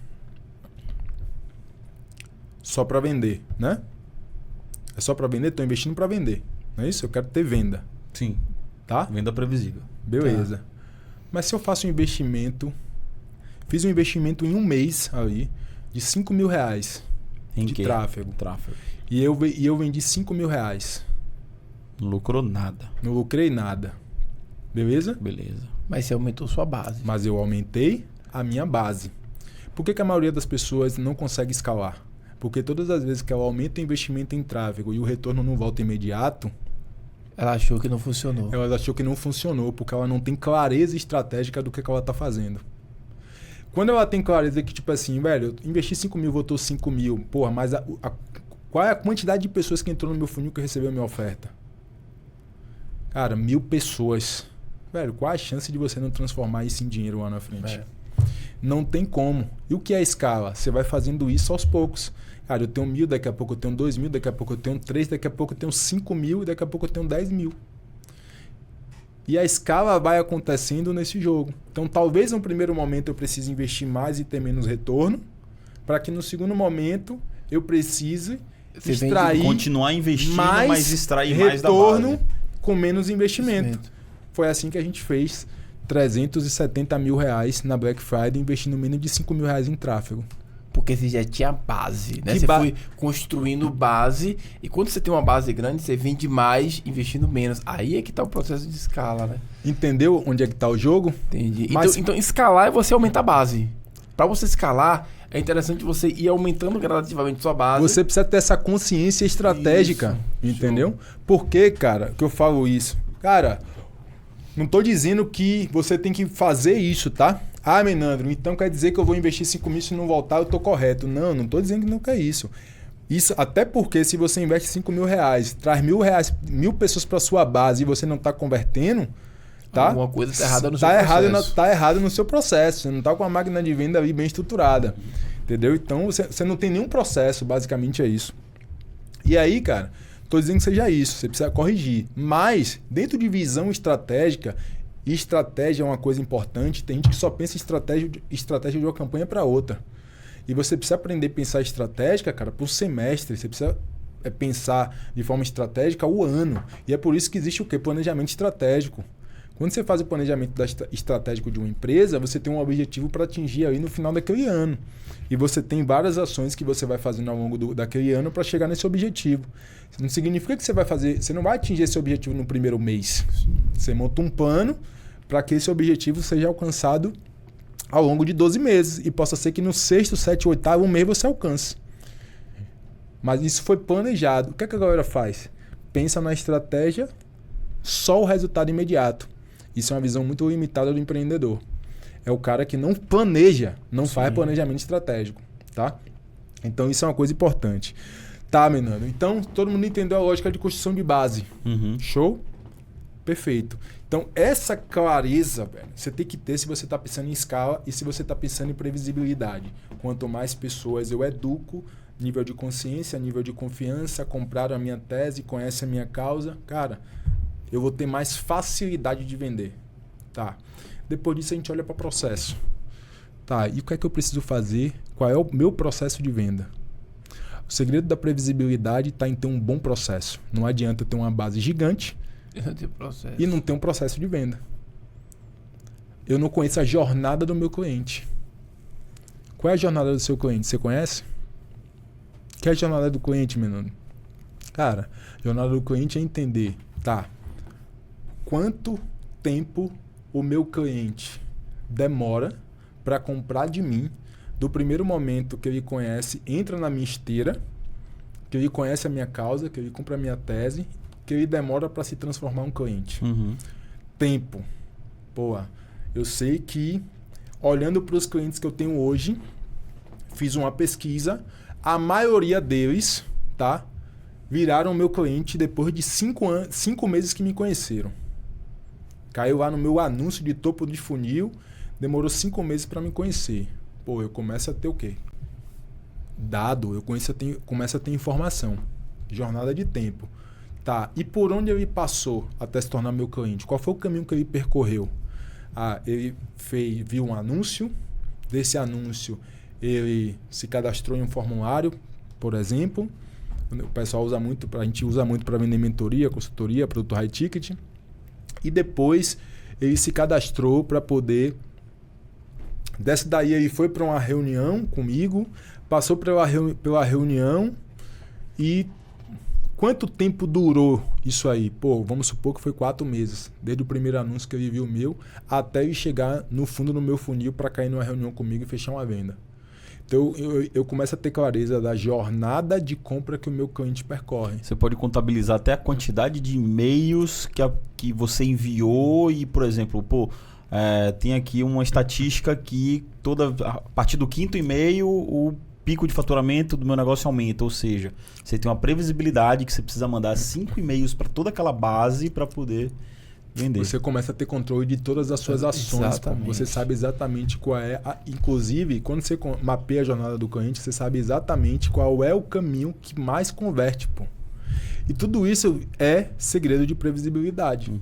Só para vender, né? É só para vender? Estou investindo para vender. Não é isso? Eu quero ter venda. Sim. Tá? Venda previsível. Beleza. Tá. Mas se eu faço um investimento... Fiz um investimento em um mês ali de 5 mil reais de tráfego. E eu vendi 5 mil reais. Não lucrou nada. Não lucrei nada. Beleza? Beleza. Mas você aumentou sua base. Mas eu aumentei a minha base. Por que a maioria das pessoas não consegue escalar? Porque todas as vezes que ela aumenta o investimento em tráfego e o retorno não volta imediato... Ela achou que não funcionou. Ela achou que não funcionou porque ela não tem clareza estratégica do que ela está fazendo. Quando ela tem clareza que, tipo assim, velho, eu investi 5 mil, voltou 5 mil. Porra, mas qual é a quantidade de pessoas que entrou no meu funil que recebeu a minha oferta? Cara, 1000 pessoas. Velho, qual a chance de você não transformar isso em dinheiro lá na frente? Não tem como. E o que é a escala? Você vai fazendo isso aos poucos. Cara, eu tenho 1000, daqui a pouco eu tenho 2000, daqui a pouco eu tenho 3, daqui a pouco eu tenho 5 mil e daqui a pouco eu tenho 10 mil. E a escala vai acontecendo nesse jogo. Então, talvez no primeiro momento eu precise investir mais e ter menos retorno, para que no segundo momento eu precise continuar investindo, mas extrair retorno mais da base. Com menos investimento. Foi assim que a gente fez 370 mil reais na Black Friday, investindo menos de 5 mil reais em tráfego. Porque você já tinha base, né? Você foi construindo base. E quando você tem uma base grande, você vende mais, investindo menos. Aí é que tá o processo de escala, né? Entendeu onde é que tá o jogo? Entendi. Então, escalar é você aumentar a base. Para você escalar, é interessante você ir aumentando gradativamente sua base. Você precisa ter essa consciência estratégica, entendeu? Show. Por que, cara, que eu falo isso? Cara, não tô dizendo que você tem que fazer isso, tá? Ah, Menandro, então quer dizer que eu vou investir 5 mil, se não voltar eu tô correto. Não tô dizendo que não é isso. Isso até porque se você investe 5 mil reais, traz 1000 pessoas para sua base e você não tá convertendo, tá? Alguma coisa tá errada no seu processo. Tá errado no seu processo. Você não tá com a máquina de venda ali bem estruturada. Entendeu? Então você não tem nenhum processo, basicamente é isso. E aí, cara, tô dizendo que seja isso, você precisa corrigir. Mas, dentro de visão estratégica, e estratégia é uma coisa importante. Tem gente que só pensa em estratégia de uma campanha para outra. E você precisa aprender a pensar estratégica, cara, por semestre. Você precisa pensar de forma estratégica o ano. E é por isso que existe o quê? Planejamento estratégico. Quando você faz o planejamento estratégico de uma empresa, você tem um objetivo para atingir aí no final daquele ano. E você tem várias ações que você vai fazendo ao longo daquele ano para chegar nesse objetivo. Não significa que você não vai atingir esse objetivo no primeiro mês. Você monta um plano para que esse objetivo seja alcançado ao longo de 12 meses. E possa ser que no 6º, 7º, 8º mês você alcance. Mas isso foi planejado. O que a galera faz? Pensa na estratégia, só o resultado imediato. Isso é uma visão muito limitada do empreendedor. É o cara que não planeja, não faz planejamento estratégico, tá? Então isso é uma coisa importante. Tá, Menando? Então todo mundo entendeu a lógica de construção de base. Show? Perfeito. Então essa clareza, velho, você tem que ter se você está pensando em escala e se você está pensando em previsibilidade. Quanto mais pessoas eu educo, nível de consciência, nível de confiança, compraram a minha tese, conhecem a minha causa, cara, eu vou ter mais facilidade de vender. Tá. Depois disso a gente olha para o processo. Tá, e o que é que eu preciso fazer? Qual é o meu processo de venda? O segredo da previsibilidade está em ter um bom processo. Não adianta ter uma base gigante e não ter um processo de venda. Eu não conheço a jornada do meu cliente. Qual é a jornada do seu cliente? Você conhece? Que é a jornada do cliente, menino? Cara, a jornada do cliente é entender, tá? Quanto tempo o meu cliente demora para comprar de mim, do primeiro momento que ele conhece, entra na minha esteira, que ele conhece a minha causa, que ele compra a minha tese, que ele demora para se transformar em um cliente. Tempo. Pô, eu sei que, olhando para os clientes que eu tenho hoje, fiz uma pesquisa, a maioria deles, tá, viraram meu cliente depois de 5 meses que me conheceram. Caiu lá no meu anúncio de topo de funil, demorou 5 meses para me conhecer. Pô, eu começo a ter o quê? Dado, eu começo a ter informação. Jornada de tempo. Tá, e por onde ele passou até se tornar meu cliente? Qual foi o caminho que ele percorreu? Ele viu um anúncio, desse anúncio ele se cadastrou em um formulário, por exemplo. O pessoal usa muito, a gente usa muito para vender mentoria, consultoria, produto high ticket. E depois ele se cadastrou para poder... Dessa daí ele foi para uma reunião comigo, passou pela reunião e quanto tempo durou isso aí? Pô, vamos supor que foi 4 meses, desde o primeiro anúncio que ele viu meu até ele chegar no fundo do meu funil para cair numa reunião comigo e fechar uma venda. Então eu começo a ter clareza da jornada de compra que o meu cliente percorre. Você pode contabilizar até a quantidade de e-mails que você enviou e, por exemplo, tem aqui uma estatística que a partir do 5º e-mail o pico de faturamento do meu negócio aumenta. Ou seja, você tem uma previsibilidade que você precisa mandar 5 e-mails para toda aquela base para poder vender. Você começa a ter controle de todas as suas ações. Você sabe exatamente qual é... Inclusive, quando você mapeia a jornada do cliente, você sabe exatamente qual é o caminho que mais converte. Pô. E tudo isso é segredo de previsibilidade.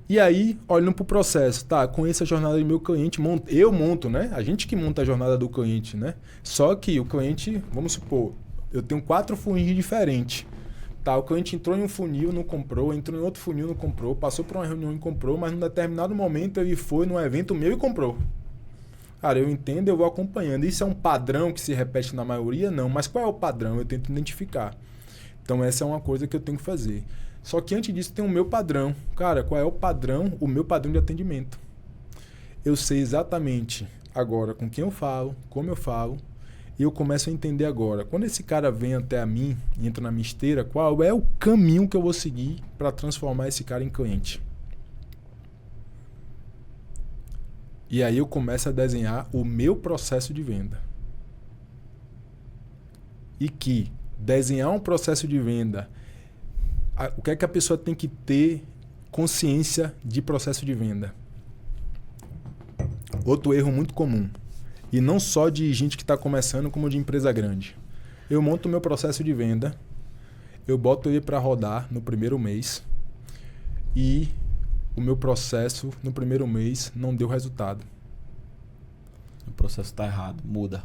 E aí, olhando para o processo, tá, conheço a jornada do meu cliente, eu monto, né? A gente que monta a jornada do cliente, né? Só que o cliente, vamos supor, eu tenho 4 funis diferentes. Tá, o cliente entrou em um funil, não comprou, entrou em outro funil, não comprou, passou por uma reunião e comprou, mas num determinado momento ele foi num evento meu e comprou. Cara, eu entendo, eu vou acompanhando. Isso é um padrão que se repete na maioria? Não, mas qual é o padrão? Eu tento identificar. Então essa é uma coisa que eu tenho que fazer. Só que antes disso tem o meu padrão. Cara, qual é o padrão? O meu padrão de atendimento. Eu sei exatamente agora com quem eu falo, como eu falo, e eu começo a entender agora. Quando esse cara vem até a mim e entra na minha esteira, qual é o caminho que eu vou seguir para transformar esse cara em cliente? E aí eu começo a desenhar o meu processo de venda. E que desenhar um processo de venda... O que é que a pessoa tem que ter consciência de processo de venda? Outro erro muito comum. E não só de gente que está começando, como de empresa grande. Eu monto o meu processo de venda, eu boto ele para rodar no primeiro mês e o meu processo no primeiro mês não deu resultado. O processo está errado, muda.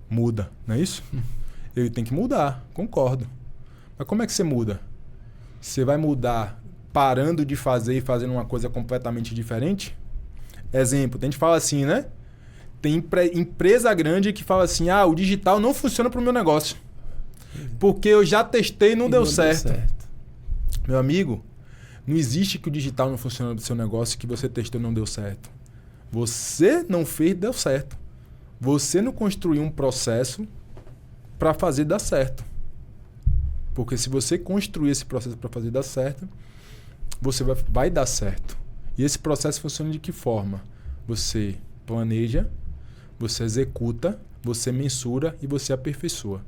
Muda, não é isso? Ele tem que mudar, concordo. Mas como é que você muda? Você vai mudar parando de fazer e fazendo uma coisa completamente diferente? Exemplo, a gente fala assim, né? Tem empresa grande que fala assim, o digital não funciona para o meu negócio. Porque eu já testei e não deu certo. Meu amigo, não existe que o digital não funciona do seu negócio que você testou e não deu certo. Você não fez, deu certo. Você não construiu um processo para fazer dar certo. Porque se você construir esse processo para fazer dar certo, você vai dar certo. E esse processo funciona de que forma? Você planeja, você executa, você mensura e você aperfeiçoa.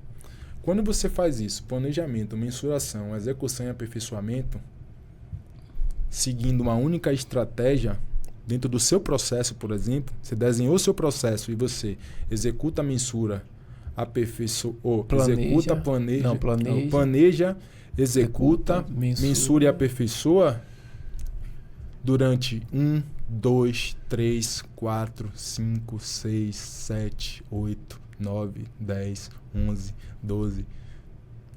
Quando você faz isso, planejamento, mensuração, execução e aperfeiçoamento, seguindo uma única estratégia, dentro do seu processo, por exemplo, você desenhou o seu processo e você executa, mensura, aperfeiçoa, planeja, executa, mensura e aperfeiçoa, durante 1, 2, 3, 4, 5, 6, 7, 8, 9, 10, 11, 12,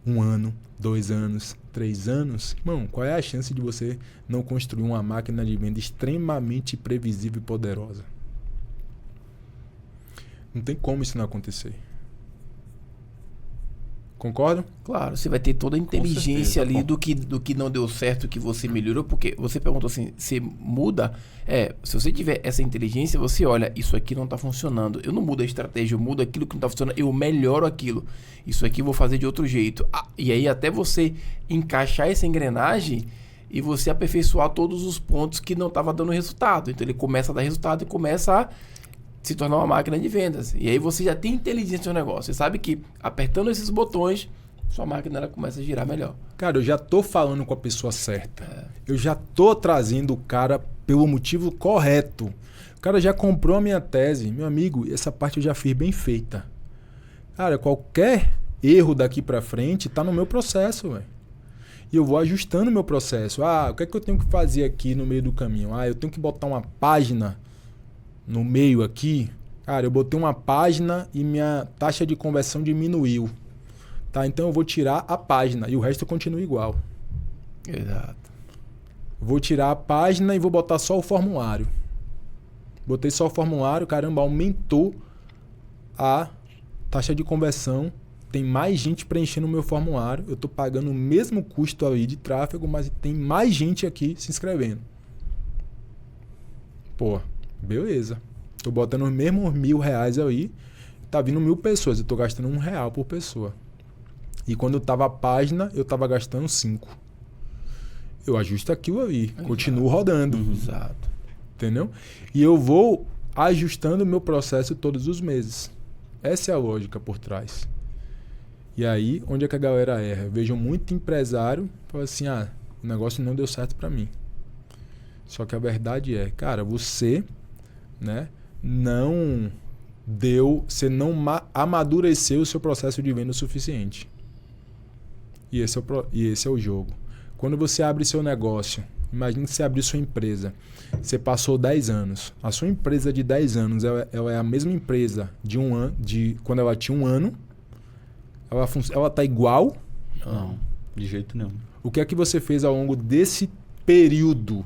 1 ano, 2 anos, 3 anos, irmão, qual é a chance de você não construir uma máquina de venda extremamente previsível e poderosa? Não tem como isso não acontecer. Concordam? Claro, você vai ter toda a inteligência ali do que não deu certo, que você melhorou, porque você perguntou assim, você muda? Se você tiver essa inteligência, você olha, isso aqui não está funcionando, eu não mudo a estratégia, eu mudo aquilo que não está funcionando, eu melhoro aquilo, isso aqui eu vou fazer de outro jeito. E aí até você encaixar essa engrenagem e você aperfeiçoar todos os pontos que não estava dando resultado. Então ele começa a dar resultado e começa a se tornar uma máquina de vendas. E aí você já tem inteligência no negócio. Você sabe que apertando esses botões, sua máquina ela começa a girar melhor. Cara, eu já tô falando com a pessoa certa. Eu já tô trazendo o cara pelo motivo correto. O cara já comprou a minha tese. Meu amigo, essa parte eu já fiz bem feita. Cara, qualquer erro daqui pra frente tá no meu processo, velho. E eu vou ajustando o meu processo. O que é que eu tenho que fazer aqui no meio do caminho? Eu tenho que botar uma página no meio aqui. Cara, eu botei uma página e minha taxa de conversão diminuiu. Tá? Então eu vou tirar a página e o resto continua igual. Exato. Vou tirar a página e vou botar só o formulário. Botei só o formulário, caramba, aumentou a taxa de conversão. Tem mais gente preenchendo o meu formulário. Eu tô pagando o mesmo custo aí de tráfego, mas tem mais gente aqui se inscrevendo. Pô, beleza. Tô botando os mesmos R$1.000 aí. Tá vindo 1.000 pessoas. Eu tô gastando R$1 por pessoa. E quando eu tava a página, eu tava gastando 5. Eu ajusto aquilo ali. Exato. Continuo rodando. Exato. Entendeu? E eu vou ajustando o meu processo todos os meses. Essa é a lógica por trás. E aí, onde é que a galera erra? Eu vejo muito empresário fala assim, o negócio não deu certo para mim. Só que a verdade é, cara, você, né, você não amadureceu o seu processo de venda o suficiente. E esse é o jogo. Quando você abre seu negócio, imagine que você abriu sua empresa, você passou 10 anos. A sua empresa de 10 anos, ela é a mesma empresa de quando ela tinha 1 ano. Ela tá igual? Não, de jeito nenhum. O que é que você fez ao longo desse período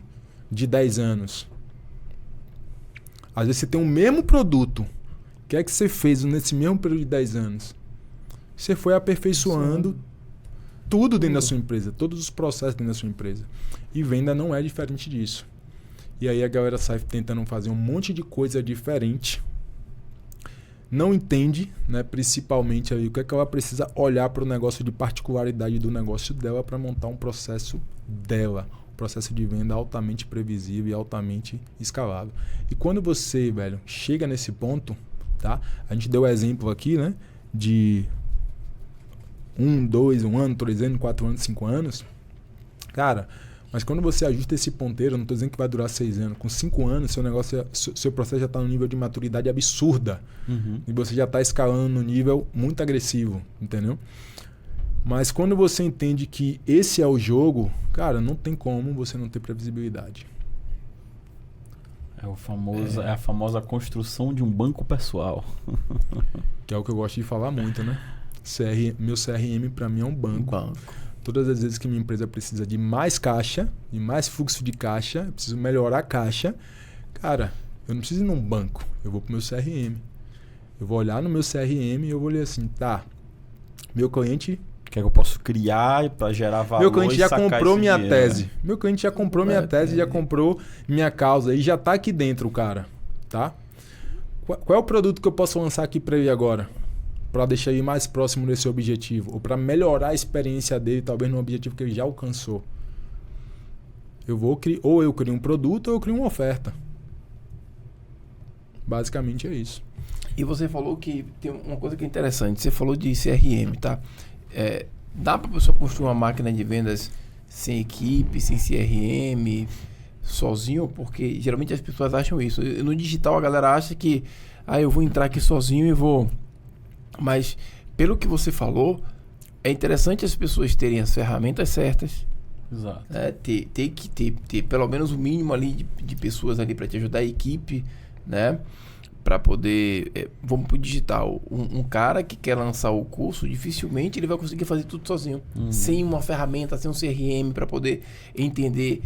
de 10 anos? Às vezes você tem o mesmo produto. O que é que você fez nesse mesmo período de 10 anos? Você foi aperfeiçoando tudo dentro da sua empresa, todos os processos dentro da sua empresa. E venda não é diferente disso. E aí a galera sai tentando fazer um monte de coisa diferente. Não entende, né, principalmente aí, o que é que ela precisa olhar para o negócio de particularidade do negócio dela para montar um processo dela. Um processo de venda altamente previsível e altamente escalável. E quando você, velho, chega nesse ponto, tá? A gente deu o exemplo aqui, né? De 1, 2, 1 ano, 3 anos, 4 anos, 5 anos. Cara, mas quando você ajusta esse ponteiro, não estou dizendo que vai durar 6 anos. Com 5 anos, seu processo já está no nível de maturidade absurda. Uhum. E você já está escalando no nível muito agressivo, entendeu? Mas quando você entende que esse é o jogo, cara, não tem como você não ter previsibilidade. É a famosa construção de um banco pessoal. Que é o que eu gosto de falar muito, né? Meu CRM para mim é um banco. Todas as vezes que minha empresa precisa de mais caixa, de mais fluxo de caixa, eu preciso melhorar a caixa, cara, eu não preciso ir num banco, eu vou pro meu CRM. Eu vou olhar no meu CRM e eu vou ler assim, tá, meu cliente... O que é que eu posso criar para gerar valor? Meu cliente já comprou minha tese. Meu cliente já comprou minha tese, já comprou minha causa e já tá aqui dentro, cara, tá? Qual é o produto que eu posso lançar aqui para ele agora? Para deixar ele mais próximo desse objetivo, ou para melhorar a experiência dele, talvez no objetivo que ele já alcançou. Ou eu crio um produto ou eu crio uma oferta. Basicamente é isso. E você falou que tem uma coisa que é interessante, você falou de CRM, tá? Dá para a pessoa construir uma máquina de vendas sem equipe, sem CRM, sozinho? Porque geralmente as pessoas acham isso. No digital a galera acha que eu vou entrar aqui sozinho e vou... Mas, pelo que você falou, é interessante as pessoas terem as ferramentas certas, Exato. Ter que ter pelo menos o mínimo ali de pessoas ali para te ajudar, a equipe, né? Para poder... vamos pro digital. Um cara que quer lançar o curso, dificilmente ele vai conseguir fazer tudo sozinho. Sem uma ferramenta, sem um CRM para poder entender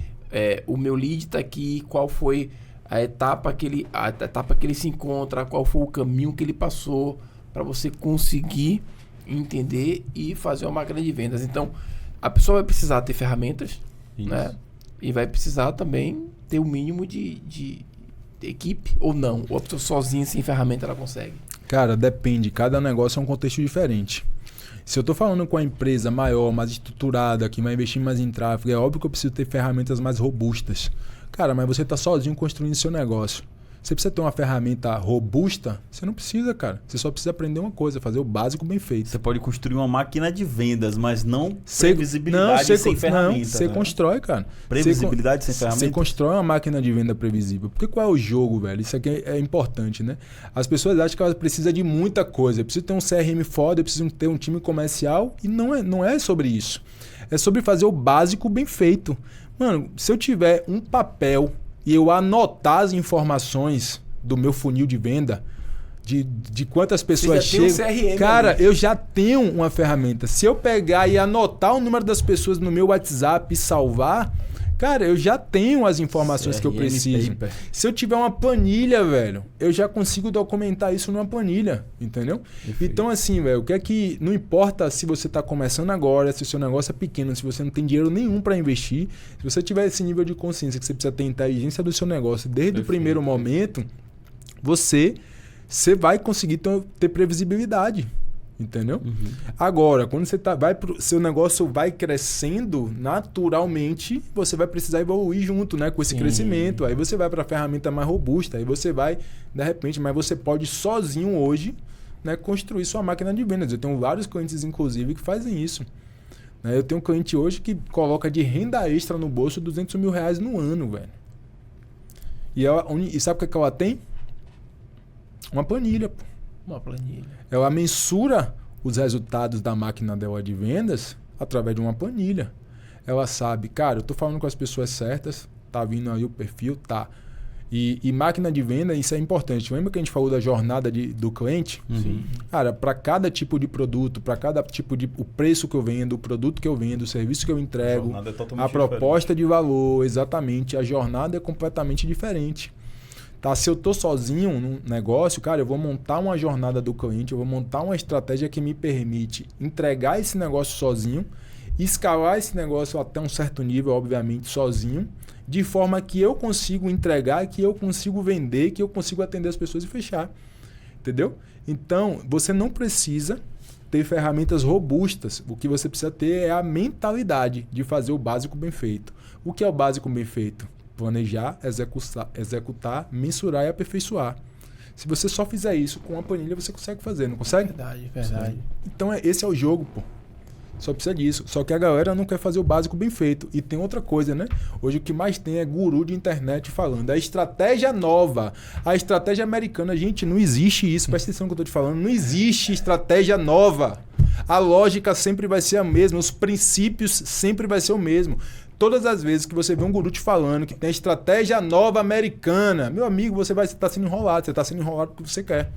o meu lead tá aqui, qual foi a etapa que ele se encontra, qual foi o caminho que ele passou, para você conseguir entender e fazer uma máquina de vendas. Então, a pessoa vai precisar ter ferramentas, né? E vai precisar também ter o mínimo de equipe ou não. Ou a pessoa sozinha, sem ferramenta, ela consegue. Cara, depende. Cada negócio é um contexto diferente. Se eu tô falando com a empresa maior, mais estruturada, que vai investir mais em tráfego, é óbvio que eu preciso ter ferramentas mais robustas. Cara, mas você tá sozinho construindo seu negócio. Você precisa ter uma ferramenta robusta? Você não precisa, cara. Você só precisa aprender uma coisa, fazer o básico bem feito. Você pode construir uma máquina de vendas, mas não previsibilidade sem ferramenta. Não, você constrói, cara. Previsibilidade sem ferramenta? Você constrói uma máquina de venda previsível. Porque qual é o jogo, velho? Isso aqui é importante, né? As pessoas acham que elas precisam de muita coisa. Eu preciso ter um CRM foda, eu preciso ter um time comercial. E não é sobre isso. É sobre fazer o básico bem feito. Mano, se eu tiver um papel e eu anotar as informações do meu funil de venda, de quantas pessoas chegam... Você já tem um CRM, cara, ali. eu já tenho uma ferramenta. Se eu pegar e anotar o número das pessoas no meu WhatsApp e salvar, cara, eu já tenho as informações que eu preciso. Paper. Se eu tiver uma planilha, velho, eu já consigo documentar isso numa planilha, entendeu? Perfeito. Então, assim, velho, o que é que... Não importa se você está começando agora, se o seu negócio é pequeno, se você não tem dinheiro nenhum para investir, se você tiver esse nível de consciência que você precisa ter inteligência do seu negócio desde o primeiro momento, você vai conseguir ter previsibilidade. Entendeu? Agora, quando você seu negócio vai crescendo, naturalmente você vai precisar evoluir junto, né, com esse crescimento. Aí você vai para a ferramenta mais robusta, aí você vai, de repente, mas você pode sozinho hoje, né, construir sua máquina de vendas. Eu tenho vários clientes, inclusive, que fazem isso. Né? Eu tenho um cliente hoje que coloca de renda extra no bolso R$200 mil no ano, velho. E sabe o que ela tem? Uma planilha, pô. Uma planilha. Ela mensura os resultados da máquina dela de vendas através de uma planilha. Ela sabe, cara, eu tô falando com as pessoas certas, tá vindo aí o perfil, tá. E máquina de venda, isso é importante. Lembra que a gente falou da jornada do cliente? Sim. Cara, para cada tipo de produto, para cada tipo de... O preço que eu vendo, o produto que eu vendo, o serviço que eu entrego, a proposta de valor, exatamente. A jornada é completamente diferente. Tá, se eu tô sozinho num negócio, cara, eu vou montar uma jornada do cliente, eu vou montar uma estratégia que me permite entregar esse negócio sozinho, escalar esse negócio até um certo nível, obviamente, sozinho, de forma que eu consigo entregar, que eu consigo vender, que eu consigo atender as pessoas e fechar. Entendeu? Então, você não precisa ter ferramentas robustas. O que você precisa ter é a mentalidade de fazer o básico bem feito. O que é o básico bem feito? Planejar, executar, mensurar e aperfeiçoar. Se você só fizer isso com uma planilha, você consegue fazer, não consegue? Verdade. Então esse é o jogo, pô. Só precisa disso. Só que a galera não quer fazer o básico bem feito. E tem outra coisa, né? Hoje o que mais tem é guru de internet falando. A estratégia nova, a estratégia americana. Gente, não existe isso. Presta atenção no que eu tô te falando. Não existe estratégia nova. A lógica sempre vai ser a mesma. Os princípios sempre vai ser o mesmo. Todas as vezes que você vê um guru te falando que tem a estratégia nova americana, meu amigo, você vai estar sendo enrolado. Você está sendo enrolado porque você quer.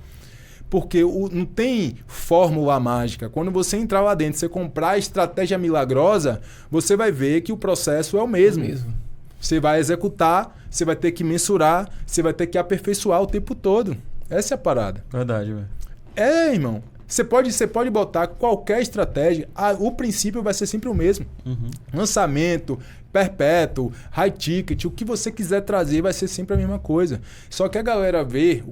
Porque não tem fórmula mágica. Quando você entrar lá dentro, você comprar a estratégia milagrosa, você vai ver que o processo é o mesmo. Você vai executar, você vai ter que mensurar, você vai ter que aperfeiçoar o tempo todo. Essa é a parada. Verdade, velho. É, irmão. Você pode botar qualquer estratégia, o princípio vai ser sempre o mesmo. Lançamento, perpétuo, high ticket, o que você quiser trazer vai ser sempre a mesma coisa. Só que a galera vê,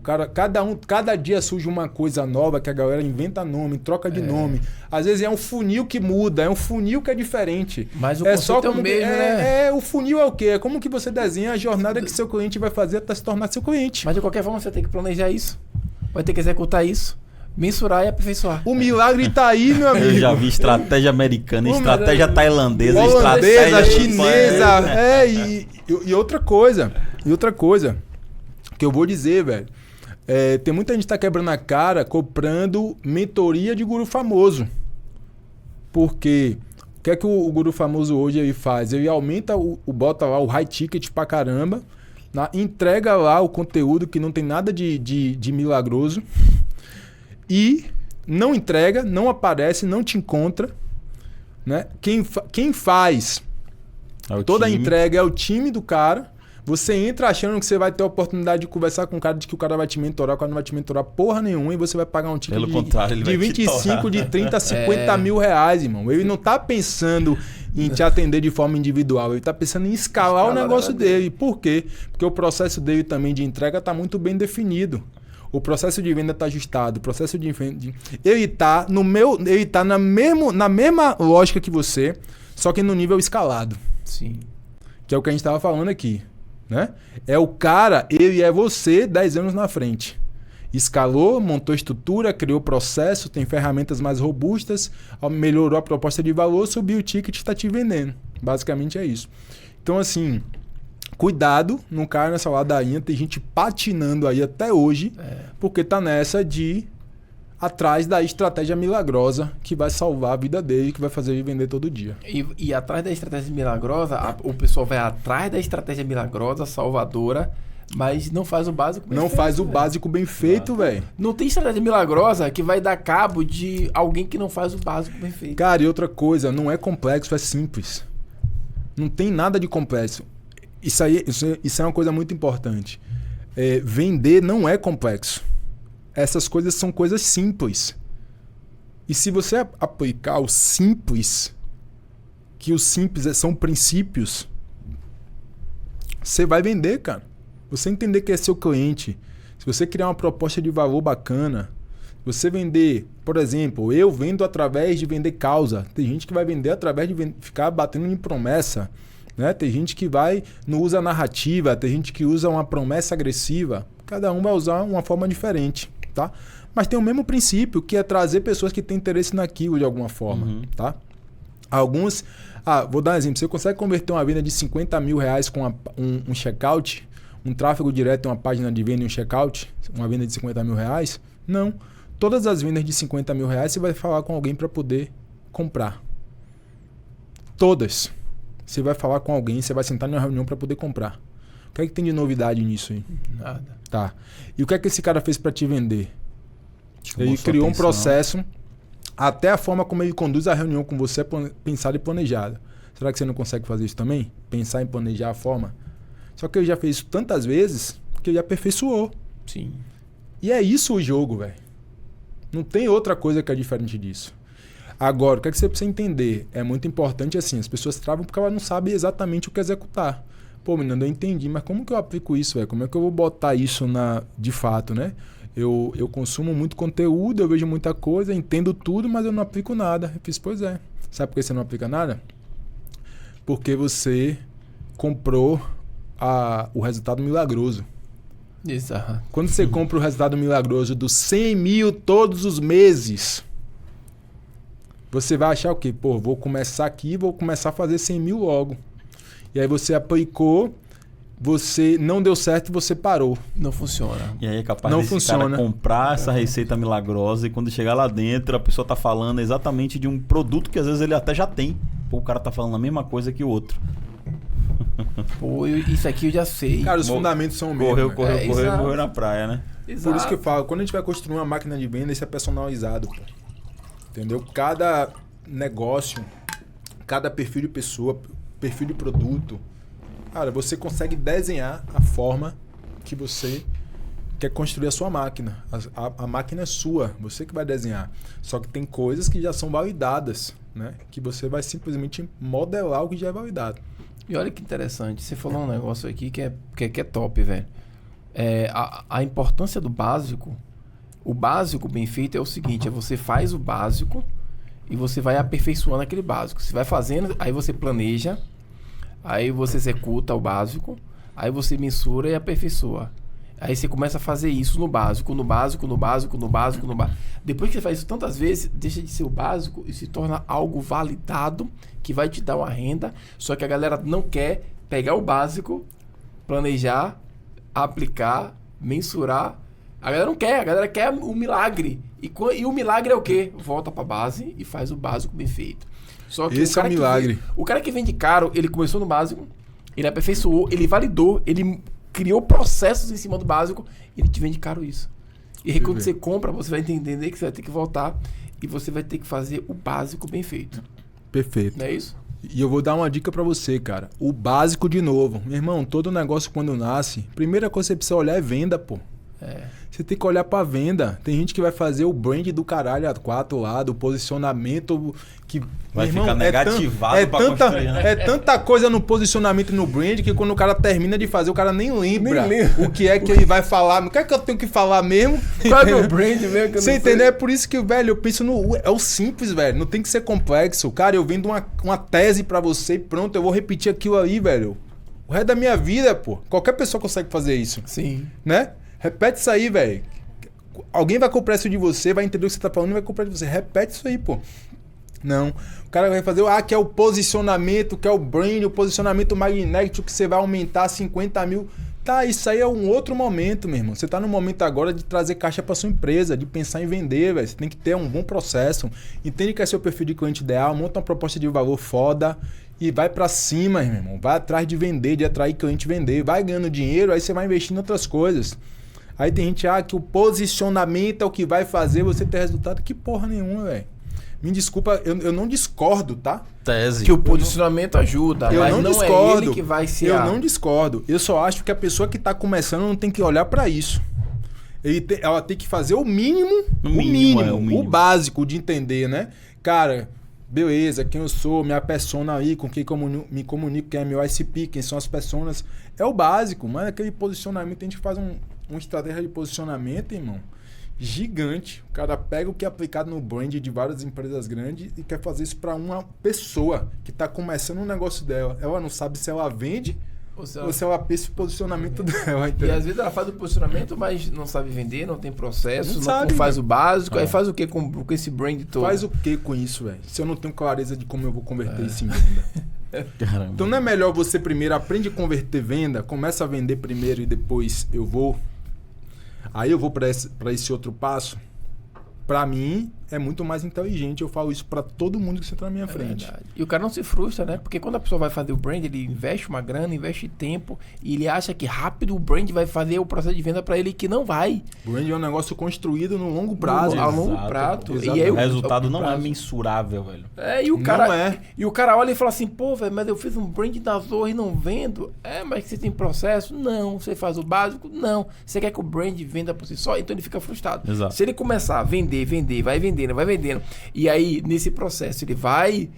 cada dia surge uma coisa nova que a galera inventa nome, troca de nome. Às vezes é um funil que muda, é um funil que é diferente. Mas o conceito é o mesmo, né? O funil é o quê? É como que você desenha a jornada que seu cliente vai fazer até se tornar seu cliente. Mas de qualquer forma você tem que planejar isso, vai ter que executar isso. Mensurar e aperfeiçoar. O milagre tá aí, meu amigo. Eu já vi estratégia americana, estratégia tailandesa, holandesa, chinesa. Né? E outra coisa que eu vou dizer, velho. Tem muita gente que tá quebrando a cara comprando mentoria de guru famoso. Porque que é que o Guru Famoso hoje ele faz? Ele aumenta, bota lá o high ticket pra caramba, entrega lá o conteúdo que não tem nada de milagroso e não entrega, não aparece, não te encontra, né? Quem faz toda a entrega é o time do cara. Você entra achando que você vai ter a oportunidade de conversar com o cara, de que o cara vai te mentorar, o cara não vai te mentorar porra nenhuma e você vai pagar um ticket de 25, de 30, 50 mil reais, irmão. Ele não tá pensando em te atender de forma individual, ele tá pensando em escalar o negócio dele. Por quê? Porque o processo dele também de entrega tá muito bem definido. O processo de venda tá ajustado, o processo de ele tá na mesma lógica que você, só que no nível escalado. Sim. Que é o que a gente tava falando aqui. Né? É o cara, ele é você 10 anos na frente. Escalou, montou estrutura, criou processo, tem ferramentas mais robustas, melhorou a proposta de valor, subiu o ticket e está te vendendo. Basicamente é isso. Então, assim, cuidado, não caia nessa ladainha. Tem gente patinando aí até hoje, porque tá nessa de atrás da estratégia milagrosa que vai salvar a vida dele, que vai fazer ele vender todo dia. E atrás da estratégia milagrosa, o pessoal vai atrás da estratégia milagrosa, salvadora, mas não faz o básico bem feito. Não faz o básico bem feito, velho. Não tem estratégia milagrosa que vai dar cabo de alguém que não faz o básico bem feito. Cara, e outra coisa, não é complexo, é simples. Não tem nada de complexo. Isso é uma coisa muito importante. Vender não é complexo. Essas coisas são coisas simples. E se você aplicar o simples, que os simples são princípios, você vai vender, cara. Você entender que é seu cliente, se você criar uma proposta de valor bacana, você vender, por exemplo, eu vendo através de vender causa. Tem gente que vai vender através de ficar batendo em promessa, né? Tem gente que não usa narrativa, tem gente que usa uma promessa agressiva. Cada um vai usar uma forma diferente. Tá? Mas tem o mesmo princípio, que é trazer pessoas que têm interesse naquilo de alguma forma. Tá? Alguns... vou dar um exemplo. Você consegue converter uma venda de 50 mil reais com um checkout, um tráfego direto em uma página de venda e um checkout, uma venda de 50 mil reais? Não. Todas as vendas de 50 mil reais você vai falar com alguém para poder comprar. Todas. Você vai falar com alguém, você vai sentar numa reunião para poder comprar. O que é que tem de novidade nisso aí? Nada. Tá. E o que é que esse cara fez para te vender? Ele criou um processo, até a forma como ele conduz a reunião com você é pensada e planejada. Será que você não consegue fazer isso também? Pensar em planejar a forma? Só que ele já fez isso tantas vezes que ele aperfeiçoou. Sim. E é isso o jogo, velho. Não tem outra coisa que é diferente disso. Agora, o que é que você precisa entender? É muito importante assim, as pessoas travam porque elas não sabem exatamente o que executar. Pô, menino, eu entendi, mas como que eu aplico isso, velho? Como é que eu vou botar isso de fato, né? Eu consumo muito conteúdo, eu vejo muita coisa, entendo tudo, mas eu não aplico nada. Eu fiz, pois é. Sabe por que você não aplica nada? Porque você comprou o resultado milagroso. Exato. Quando você compra o resultado milagroso dos 100 mil todos os meses, você vai achar o quê? Pô, vou começar aqui, vou começar a fazer 100 mil logo. E aí você aplicou, você não deu certo e você parou. Não funciona. E aí é capaz desse cara comprar essa receita milagrosa e quando chegar lá dentro a pessoa tá falando exatamente de um produto que às vezes ele até já tem. Pô, o cara tá falando a mesma coisa que o outro. Pô, isso aqui eu já sei. Cara, os fundamentos são o mesmo. Correu na praia, né? Exato. Por isso que eu falo, quando a gente vai construir uma máquina de venda, isso é personalizado, pô. Entendeu? Cada negócio, cada perfil de pessoa, perfil de produto, cara, você consegue desenhar a forma que você quer construir a sua máquina. A máquina é sua, você que vai desenhar. Só que tem coisas que já são validadas, né? Que você vai simplesmente modelar o que já é validado. E olha que interessante, você falou um negócio aqui que é top, velho. A importância do básico, o básico bem feito é o seguinte, você faz o básico e você vai aperfeiçoando aquele básico. Você vai fazendo, aí você planeja, aí você executa o básico, aí você mensura e aperfeiçoa. Aí você começa a fazer isso no básico. Depois que você faz isso tantas vezes, deixa de ser o básico e se torna algo validado que vai te dar uma renda. Só que a galera não quer pegar o básico, planejar, aplicar, mensurar. A galera quer o milagre. E o milagre é o quê? Volta para a base e faz o básico bem feito. Só que Esse é o milagre. O cara que vende caro, ele começou no básico, ele aperfeiçoou, ele validou, ele criou processos em cima do básico e ele te vende caro isso. E aí quando você compra, você vai entender que você vai ter que voltar e você vai ter que fazer o básico bem feito. Perfeito. Não é isso? E eu vou dar uma dica pra você, cara. O básico de novo. Meu irmão, todo negócio quando nasce, primeira coisa que você precisa olhar é venda, pô. Você tem que olhar pra venda. Tem gente que vai fazer o brand do caralho a 4 lá, do posicionamento que... Vai meu irmão, ficar negativado pra construir, né? É tanta coisa no posicionamento e no brand que quando o cara termina de fazer, o cara nem lembra o que é que ele vai falar. O que é que eu tenho que falar mesmo? Qual é o meu brand mesmo que eu Você não entendeu? sei? É por isso que, velho, eu penso no... É o simples, velho. Não tem que ser complexo. Cara, eu vendo uma tese pra você e pronto, eu vou repetir aquilo aí, velho. O resto da minha vida, pô. Qualquer pessoa consegue fazer isso. Sim. Né? Repete isso aí, velho. Alguém vai comprar isso de você, vai entender o que você tá falando e vai comprar de você. Repete isso aí, pô. Não. O cara vai fazer, que é o posicionamento, que é o brand, o posicionamento magnético, que você vai aumentar 50 mil. Tá, isso aí é um outro momento, meu irmão. Você tá no momento agora de trazer caixa pra sua empresa, de pensar em vender, velho. Você tem que ter um bom processo. Entende que é seu perfil de cliente ideal, monta uma proposta de valor foda e vai pra cima, meu irmão. Vai atrás de vender, de atrair cliente e vender. Vai ganhando dinheiro, aí você vai investir em outras coisas. Aí tem gente, que o posicionamento é o que vai fazer você ter resultado. Que porra nenhuma, velho. Me desculpa, eu não discordo, tá? Tese. Que o posicionamento ajuda, Eu mas não não discordo. é ele que vai ser Eu não discordo. Eu só acho que a pessoa que tá começando não tem que olhar pra isso. Ela tem que fazer o mínimo, O mínimo. o básico de entender, né? Cara, beleza, quem eu sou, minha persona aí, com quem me comunico, quem é meu ICP, quem são as personas. É o básico, mas aquele posicionamento, a gente faz uma estratégia de posicionamento, irmão, gigante. O cara pega o que é aplicado no brand de várias empresas grandes e quer fazer isso para uma pessoa que está começando um negócio dela. Ela não sabe se ela vende ou se ela pensa o posicionamento dela. E Entendeu? às vezes ela faz o posicionamento, mas não sabe vender, não tem processo, Não não sabe, faz né? o básico. Aí faz o que com esse brand todo? Faz o que com isso, velho? Se eu não tenho clareza de como eu vou converter isso em venda. Caramba. Então não é melhor você primeiro aprende a converter venda, começa a vender primeiro e depois eu vou... Aí eu vou para esse outro passo. Para mim, é muito mais inteligente. Eu falo isso para todo mundo que senta na minha frente. Verdade. E o cara não se frustra, né? Porque quando a pessoa vai fazer o brand, ele investe uma grana, investe tempo e ele acha que rápido o brand vai fazer o processo de venda para ele, que não vai. Brand é um negócio construído no longo prazo. A longo Exato. prazo. Exato. E aí O resultado não é prazo. mensurável, velho. E o cara, Não é. E o cara olha e fala assim, pô, velho, mas eu fiz um brand da Zorra e não vendo. Mas você tem processo? Não. Você faz o básico? Não. Você quer que o brand venda por si só? Então ele fica frustrado. Exato. Se ele começar a vender, vai vendendo. E aí, nesse processo, ele vai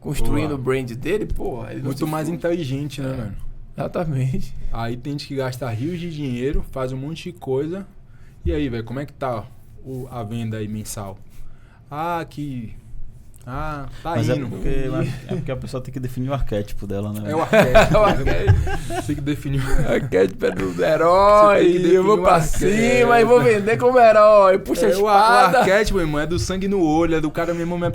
construindo o brand dele, pô. Ele não Muito se mais frustra. inteligente, né, mano? Exatamente. Aí tem gente que gasta rios de dinheiro, faz um monte de coisa. E aí, velho, como é que tá a venda aí mensal? Tá Mas indo. é porque a pessoa tem que definir o arquétipo dela, né? É o arquétipo. É o arquétipo. Tem que definir. Arquétipo é do Você herói. tem que definir Eu vou o pra arquétipo. cima e vou vender como herói. Puxa a O espada. arquétipo, irmão, é do sangue no olho, é do cara mesmo, minha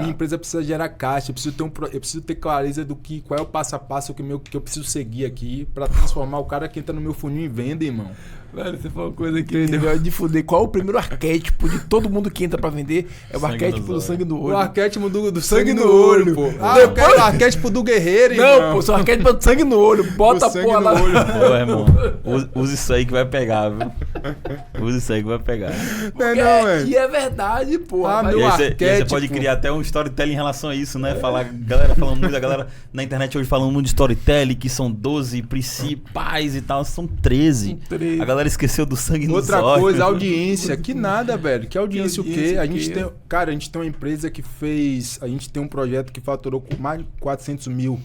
empresa precisa gerar caixa, eu preciso ter clareza do qual é o passo a passo que eu preciso seguir aqui pra transformar o cara que entra no meu funil em venda, irmão. Velho, você falou uma coisa que me deu de fuder. Qual é o primeiro arquétipo de todo mundo que entra pra vender? É o Sangue arquétipo nos do olhos. sangue no O olho. arquétipo do sangue no olho, pô. Eu quero o arquétipo do guerreiro, irmão. Não, pô, seu arquétipo é do sangue no olho. Bota a sangue porra no lá. olho. Pô, irmão, use isso aí que vai pegar, viu? Use isso aí que vai pegar. Não é não, velho. E é verdade, pô. Ah, Mas- E meu aí você arquétipo. pode criar até um storytelling em relação a isso, né? Falar, galera falando muito, a galera na internet hoje falando muito de storytelling, que são 12 principais e tal, são 13. 13. A galera esqueceu do sangue nos Outra olhos. coisa, audiência. Que nada, velho. Que audiência o quê? audiência A o gente quê? tem, cara, a gente tem uma empresa que fez, a gente tem um projeto que faturou com mais de 400 mil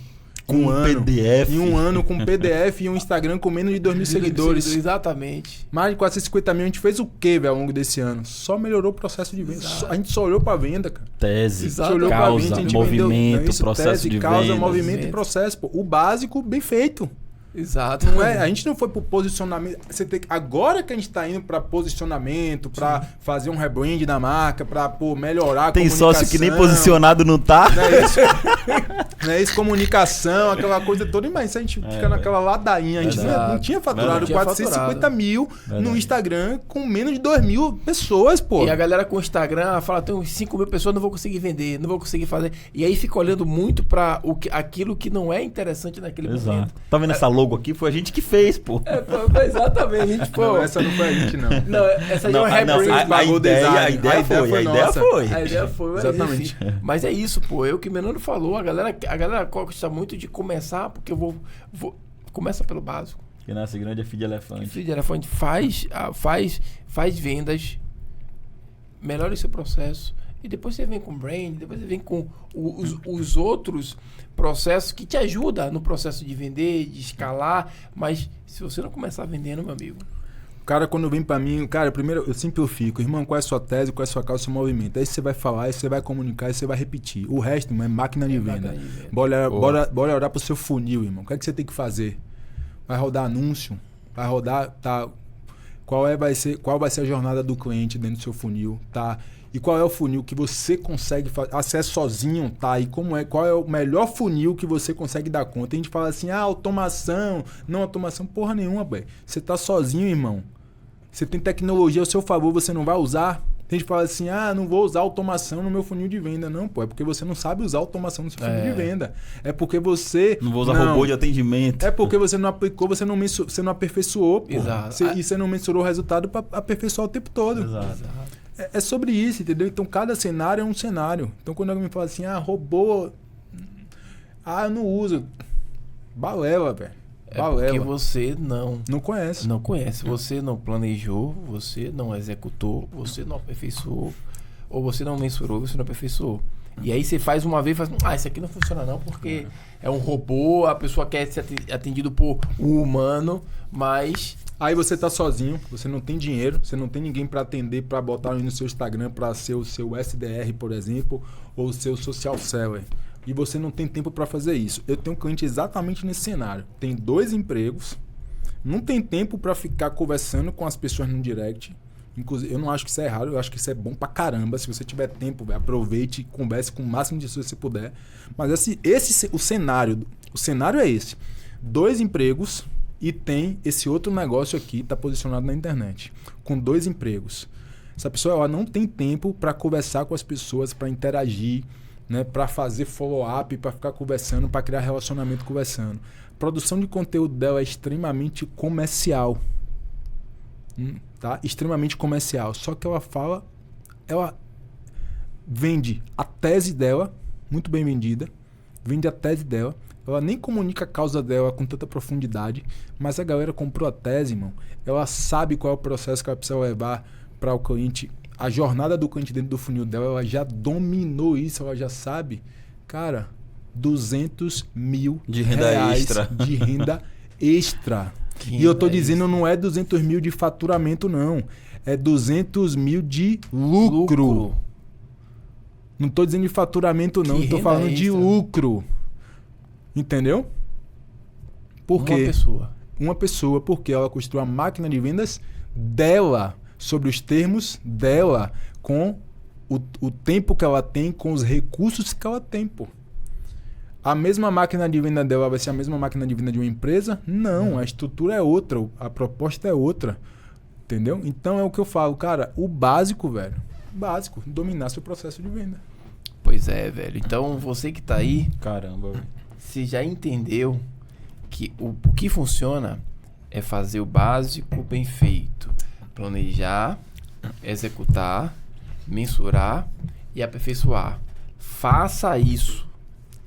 Com em um ano. PDF. Em um ano com PDF e um Instagram com menos de 2 mil seguidores. Exatamente. Mais de 450 mil. A gente fez o quê, velho, ao longo desse ano? Só melhorou o processo de venda. Exato. A gente só olhou pra venda, cara. Tese, A gente Exato. olhou pra causa, venda, a gente movimento, vendeu, isso, processo tese, de causa, vendas. movimento e processo. Pô. O básico, bem feito. Exato. Não é, a gente não foi pro posicionamento. Agora que a gente tá indo pra posicionamento, pra fazer um rebrand da marca, pra melhorar a Tem comunicação. sócio que nem posicionado não tá. Não é isso? Não é isso, comunicação, aquela coisa toda. Mas a gente fica naquela ladainha. A gente não tinha faturado 450 mil no Instagram com menos de 2 mil pessoas, pô. E a galera com o Instagram fala, tem uns 5 mil pessoas, não vou conseguir vender, não vou conseguir fazer. E aí fica olhando muito pra aquilo que não é interessante naquele momento. Tá vendo essa logo aqui? Foi a gente que fez, pô. Foi exatamente. A gente, pô. Não, essa não foi a gente, não. Não, essa não é rebrand. A ideia foi. A ideia foi, mas exatamente. Enfim. Mas é isso, pô. É o que o Menano falou. A galera gosta muito de começar, porque eu vou começa pelo básico. Que nasce grande é filho de elefante. Filho de elefante faz vendas, melhora esse processo. E depois você vem com brand, depois você vem com os outros processos que te ajudam no processo de vender, de escalar. Mas se você não começar vendendo, meu amigo... O cara, quando vem pra mim, cara, primeiro eu sempre fico, irmão, qual é a sua tese, qual é a sua causa, o seu movimento? Aí você vai falar, aí você vai comunicar, aí você vai repetir. O resto, irmão, é máquina de venda. Bora olhar pro seu funil, irmão. O que é que você tem que fazer? Vai rodar anúncio? Vai rodar, tá? Qual vai ser a jornada do cliente dentro do seu funil, tá? E qual é o funil que você consegue fazer? Ah, você é sozinho, tá? E qual é o melhor funil que você consegue dar conta? A gente fala assim, automação. Não, automação porra nenhuma, velho. Você tá sozinho, irmão. Você tem tecnologia ao seu favor, você não vai usar? Tem gente que fala assim, não vou usar automação no meu funil de venda. Não, pô, é porque você não sabe usar automação no seu funil de venda. É porque você... Não vou usar robô de atendimento. É porque você não aplicou, você não aperfeiçoou, pô. Exato. E você não mensurou o resultado para aperfeiçoar o tempo todo. Exato. É sobre isso, entendeu? Então, cada cenário é um cenário. Então, quando alguém me fala assim, robô... eu não uso. Balela, velho. Porque você não conhece. Não conhece. Você não planejou, você não executou, você não aperfeiçoou, ou você não mensurou, você não aperfeiçoou. E aí você faz uma vez e fala, isso aqui não funciona não, porque é um robô, a pessoa quer ser atendido por um humano, mas... Aí você tá sozinho, você não tem dinheiro, você não tem ninguém para atender, para botar no seu Instagram, para ser o seu SDR, por exemplo, ou o seu social seller. E você não tem tempo para fazer isso. Eu tenho um cliente exatamente nesse cenário. Tem 2 empregos, não tem tempo para ficar conversando com as pessoas no direct. Inclusive, eu não acho que isso é errado, eu acho que isso é bom pra caramba. Se você tiver tempo, aproveite e converse com o máximo de pessoas que você puder. Mas o cenário é esse. 2 empregos e tem esse outro negócio aqui, tá posicionado na internet. Com 2 empregos. Essa pessoa ela não tem tempo para conversar com as pessoas, para interagir, né, para fazer follow-up, para ficar conversando, para criar relacionamento conversando. A produção de conteúdo dela é extremamente comercial. Tá? Extremamente comercial. Só que ela vende a tese dela, muito bem vendida, vende a tese dela, ela nem comunica a causa dela com tanta profundidade, mas a galera comprou a tese, irmão. Ela sabe qual é o processo que ela precisa levar para o cliente. A jornada do cliente dentro do funil dela, ela já dominou isso, ela já sabe. Cara, 200 mil de renda reais extra. De renda extra. E eu tô dizendo, não é 200 mil de faturamento, não. É 200 mil de lucro. Não tô dizendo de faturamento, não. Tô falando de lucro. Entendeu? Por quê? Uma pessoa, porque ela construiu a máquina de vendas dela, sobre os termos dela, com o tempo que ela tem, com os recursos que ela tem, pô. A mesma máquina de venda dela vai ser a mesma máquina de venda de uma empresa? Não, a estrutura é outra, a proposta é outra. Entendeu? Então é o que eu falo, cara, o básico, velho. Básico, dominar seu processo de venda. Pois é, velho. Então você que tá aí, caramba, velho. Você já entendeu que o que funciona é fazer o básico bem feito. Planejar, executar, mensurar e aperfeiçoar. Faça isso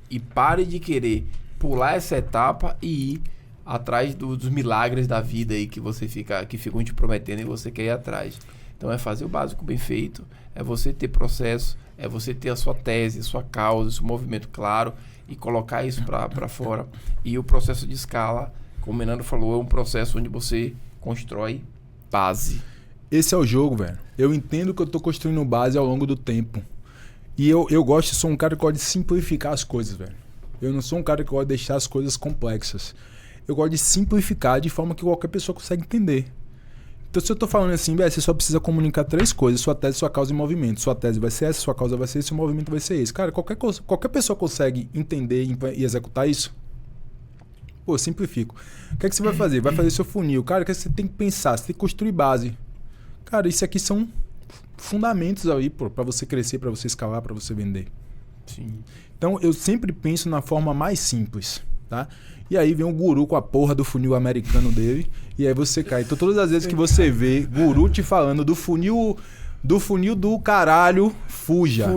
e pare de querer pular essa etapa e ir atrás dos milagres da vida aí que ficam te prometendo e você quer ir atrás. Então é fazer o básico bem feito, é você ter processo, é você ter a sua tese, a sua causa, o seu movimento claro e colocar isso para fora. E o processo de escala, como o Menando falou, é um processo onde você constrói base. Esse é o jogo, velho. Eu entendo que eu tô construindo base ao longo do tempo. E eu sou um cara que gosta de simplificar as coisas, velho. Eu não sou um cara que gosta de deixar as coisas complexas. eu gosto de simplificar de forma que qualquer pessoa consegue entender. Então, se eu tô falando assim, você só precisa comunicar 3 coisas: sua tese, sua causa e movimento. Sua tese vai ser essa, sua causa vai ser esse, seu movimento vai ser esse. Cara, qualquer pessoa consegue entender e executar isso? Pô, simplifico. O que é que você vai fazer? Vai fazer seu funil. Cara, o que é que você tem que pensar? Você tem que construir base. Cara, isso aqui são fundamentos aí, pô, pra você crescer, pra você escalar, pra você vender. Sim. Então, eu sempre penso na forma mais simples, tá? E aí vem o guru com a porra do funil americano dele, e aí você cai. Então, todas as vezes que você vê guru te falando do funil do caralho, fuja.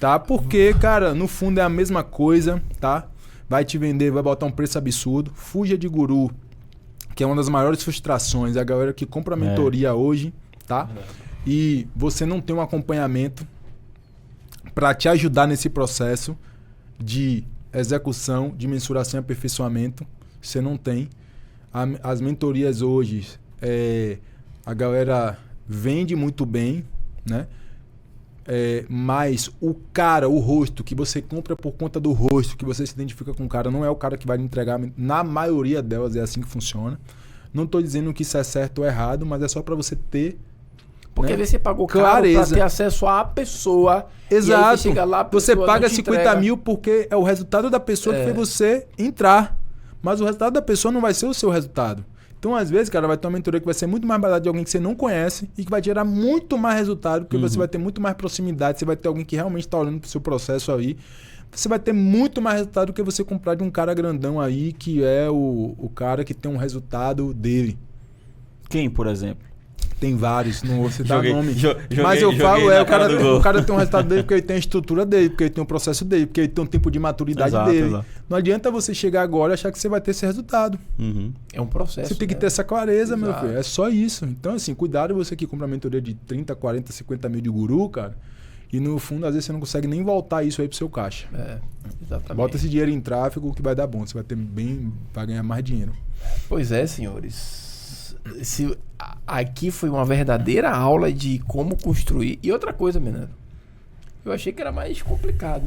Tá? Porque, cara, no fundo é a mesma coisa, tá? Vai te vender, vai botar um preço absurdo. Fuja de guru, que é uma das maiores frustrações. É a galera que compra mentoria hoje, tá? E você não tem um acompanhamento para te ajudar nesse processo de execução, de mensuração e aperfeiçoamento. Você não tem. As mentorias hoje, a galera vende muito bem, né? Mas o rosto que você compra por conta do rosto, que você se identifica com o cara, não é o cara que vai lhe entregar. Na maioria delas é assim que funciona. Não estou dizendo que isso é certo ou errado, mas é só para você ter... Porque né? você pagou caro para ter acesso à pessoa. Exato. E aí você chega lá, a pessoa você paga não te 50 entrega. mil porque é o resultado da pessoa que fez você entrar. Mas o resultado da pessoa não vai ser o seu resultado. Então, às vezes, cara, vai ter uma mentoria que vai ser muito mais barata de alguém que você não conhece e que vai gerar muito mais resultado, porque você vai ter muito mais proximidade, você vai ter alguém que realmente está olhando pro seu processo aí. Você vai ter muito mais resultado do que você comprar de um cara grandão aí, que é o cara que tem um resultado dele. Quem, por exemplo? Tem vários, não vou citar nome. Joguei, mas eu falo, o cara tem um resultado dele porque ele tem a estrutura dele, porque ele tem o processo dele, porque ele tem um tempo de maturidade dele. Exato. Não adianta você chegar agora e achar que você vai ter esse resultado. É um processo. Você tem que ter essa clareza, meu filho. É só isso. Então, assim, cuidado você que compra mentoria de 30, 40, 50 mil de guru, cara. E no fundo, às vezes, você não consegue nem voltar isso aí pro seu caixa. Exatamente. Bota esse dinheiro em tráfego que vai dar bom. Você vai ganhar mais dinheiro. Pois é, senhores. Aqui foi uma verdadeira aula de como construir. E outra coisa, Menando, eu achei que era mais complicado.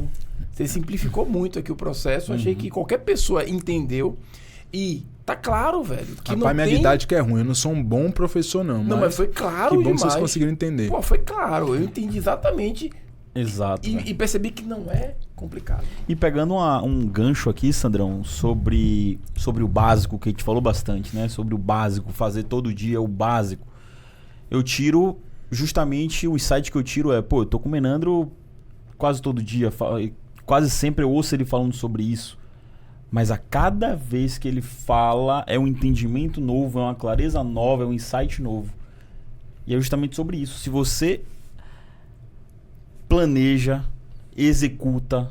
Você simplificou muito aqui o processo. Eu achei que qualquer pessoa entendeu. E tá claro, velho, que Rapaz, minha didática é ruim. Eu não sou um bom professor, não. Mas foi claro que bom demais. Que vocês conseguiram entender. Pô, foi claro. Eu entendi exatamente. Exato. E percebi que não é complicado. E pegando um gancho aqui, Sandrão, sobre o básico, que a gente falou bastante, né? Sobre o básico, fazer todo dia o básico. Eu tiro, justamente, o insight que eu tiro eu tô com o Menandro quase todo dia, quase sempre eu ouço ele falando sobre isso. Mas a cada vez que ele fala, é um entendimento novo, é uma clareza nova, é um insight novo. E é justamente sobre isso. Se você planeja, executa,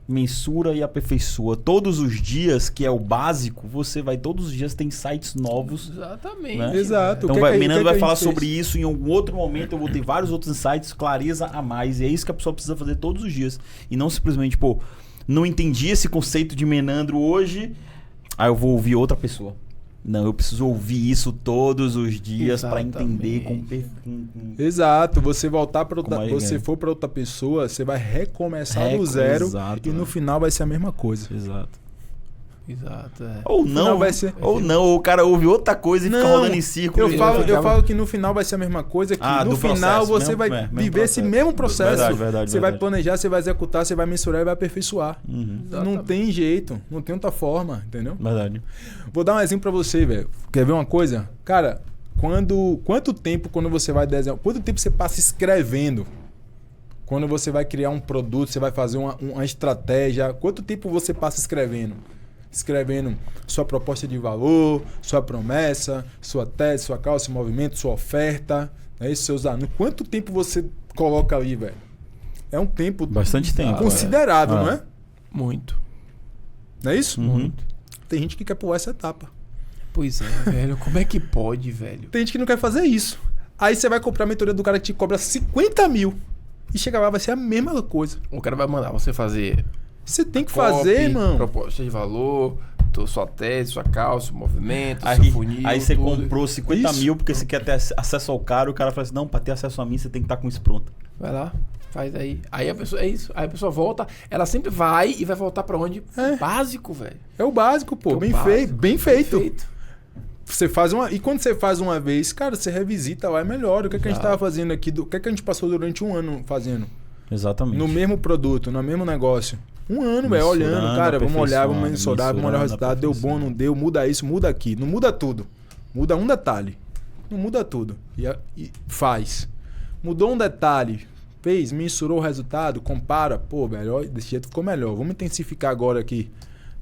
mensura e aperfeiçoa todos os dias, que é o básico, você vai todos os dias ter insights novos. Exatamente. Né? Exato. Então, Menando vai falar sobre isso em algum outro momento. Eu vou ter vários outros insights, clareza a mais. E é isso que a pessoa precisa fazer todos os dias. E não simplesmente, não entendi esse conceito de Menandro hoje, aí eu vou ouvir outra pessoa. Não, eu preciso ouvir isso todos os dias para entender como... Exato, você voltar para outra, você for para outra pessoa, você vai recomeçar do zero e no final vai ser a mesma coisa. Exato. Ou não, ou o cara ouve outra coisa e fica rodando em círculo. Eu falo que no final vai ser a mesma coisa, que no final você vai viver esse mesmo processo. Você vai planejar, você vai executar, você vai mensurar e vai aperfeiçoar. Não tem jeito, não tem outra forma, entendeu? Verdade. Vou dar um exemplo pra você, velho. Quer ver uma coisa? Cara, quanto tempo quando você vai desenhar, quanto tempo você passa escrevendo? Quando você vai criar um produto, você vai fazer uma estratégia, quanto tempo você passa escrevendo sua proposta de valor, sua promessa, sua tese, sua causa, seu movimento, sua oferta, seus anúncios. Quanto tempo você coloca ali, velho? É um tempo bastante tempo, considerável, não é? Muito. Não é isso? Muito. Tem gente que quer pular essa etapa. Pois é, velho. Como é que pode, velho? Tem gente que não quer fazer isso. Aí você vai comprar a mentoria do cara que te cobra 50 mil e chega lá, vai ser a mesma coisa. O cara vai mandar você fazer... Você tem que fazer, irmão. Proposta de valor, sua tese, sua causa, seu movimento, seu funil. Aí você comprou 50 mil porque você quer ter acesso ao cara. O cara fala assim, não, pra ter acesso a mim você tem que estar com isso pronto. Vai lá. Faz aí. Aí a pessoa, é isso. Aí a pessoa volta, ela sempre vai e vai voltar pra onde? Básico, velho. É o básico, pô. Bem feito. Bem feito. Você faz e quando você faz uma vez, cara, você revisita lá, é melhor. O que, é que a gente tava fazendo aqui? O que, é que a gente passou durante um ano fazendo? Exatamente. No mesmo produto, no mesmo negócio. Um ano, velho, olhando, cara, vamos olhar, vamos mensurar, vamos olhar o resultado, deu bom, não deu, muda isso, muda aqui. Não muda tudo. Muda um detalhe. Não muda tudo. E faz. Mudou um detalhe, fez, mensurou o resultado, compara, pô, melhor, desse jeito ficou melhor. Vamos intensificar agora aqui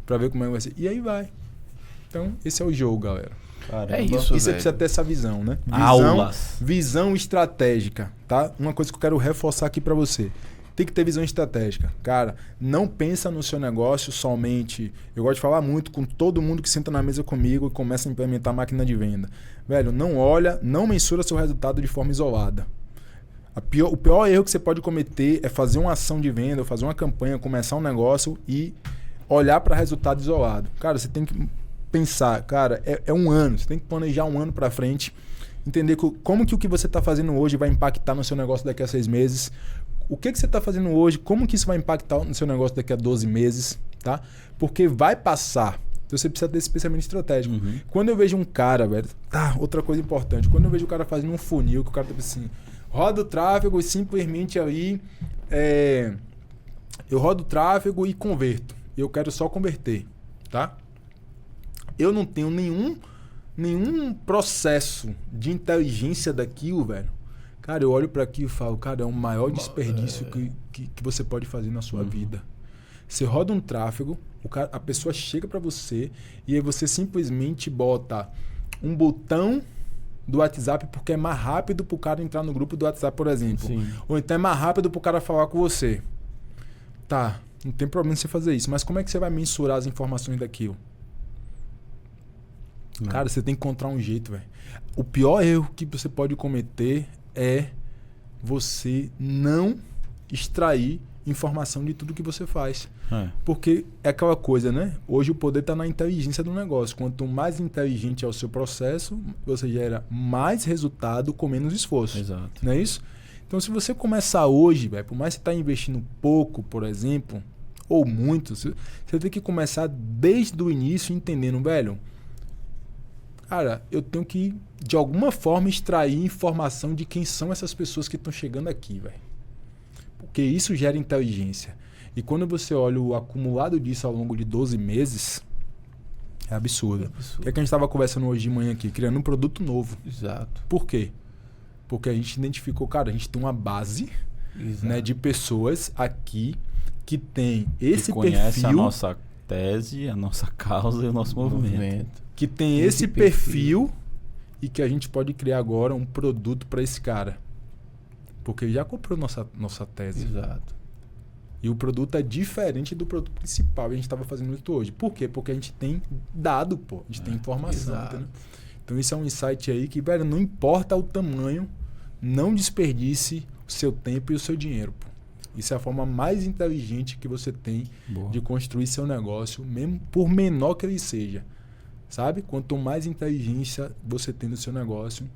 pra ver como é que vai ser. E aí vai. Então, esse é o jogo, galera. Caramba. É isso, E você precisa ter essa visão, né? Aulas. Visão estratégica, tá? Uma coisa que eu quero reforçar aqui pra você. Tem que ter visão estratégica. Cara, não pensa no seu negócio somente... Eu gosto de falar muito com todo mundo que senta na mesa comigo e começa a implementar a máquina de venda. Velho, não olha, não mensura seu resultado de forma isolada. O pior erro que você pode cometer é fazer uma ação de venda, fazer uma campanha, começar um negócio e olhar para resultado isolado. Cara, você tem que pensar, cara, é um ano. Você tem que planejar um ano para frente, entender como que o que você está fazendo hoje vai impactar no seu negócio daqui a 6 meses. O que você está fazendo hoje, como que isso vai impactar no seu negócio daqui a 12 meses, tá? Porque vai passar. Então você precisa desse pensamento estratégico. Quando eu vejo um cara, velho, outra coisa importante, quando eu vejo o cara fazendo um funil, que o cara tá assim, roda o tráfego e simplesmente aí eu rodo o tráfego e converto. Eu quero só converter, tá? Eu não tenho nenhum processo de inteligência daquilo, velho. Cara, eu olho para aqui e falo, cara, é o maior desperdício que você pode fazer na sua vida. Você roda um tráfego, a pessoa chega para você e aí você simplesmente bota um botão do WhatsApp porque é mais rápido pro cara entrar no grupo do WhatsApp, por exemplo. Sim. Ou então é mais rápido pro cara falar com você. Tá, não tem problema você fazer isso, mas como é que você vai mensurar as informações daquilo? Cara, você tem que encontrar um jeito, velho. O pior erro que você pode cometer é você não extrair informação de tudo que você faz. Porque é aquela coisa, né? Hoje o poder está na inteligência do negócio. Quanto mais inteligente é o seu processo, você gera mais resultado com menos esforço. Exato. Não é isso? Então, se você começar hoje, véio, por mais que você está investindo pouco, por exemplo, ou muito, você tem que começar desde o início entendendo, velho, cara, eu tenho que, de alguma forma, extrair informação de quem são essas pessoas que estão chegando aqui, velho. Porque isso gera inteligência. E quando você olha o acumulado disso ao longo de 12 meses, é absurdo. O que é que a gente estava conversando hoje de manhã aqui? Criando um produto novo. Exato. Por quê? Porque a gente identificou, cara, a gente tem uma base, né, de pessoas aqui que tem esse que conhece perfil... a nossa tese, a nossa causa e o nosso movimento. Que tem esse perfil e que a gente pode criar agora um produto para esse cara. Porque ele já comprou nossa tese. Exato. E o produto é diferente do produto principal. E a gente estava fazendo isso hoje. Por quê? Porque a gente tem dado, pô. A gente tem informação. Entendeu? Então isso é um insight aí que, velho, não importa o tamanho, não desperdice o seu tempo e o seu dinheiro, pô. Isso é a forma mais inteligente que você tem de construir seu negócio, mesmo por menor que ele seja. Sabe? Quanto mais inteligência você tem no seu negócio,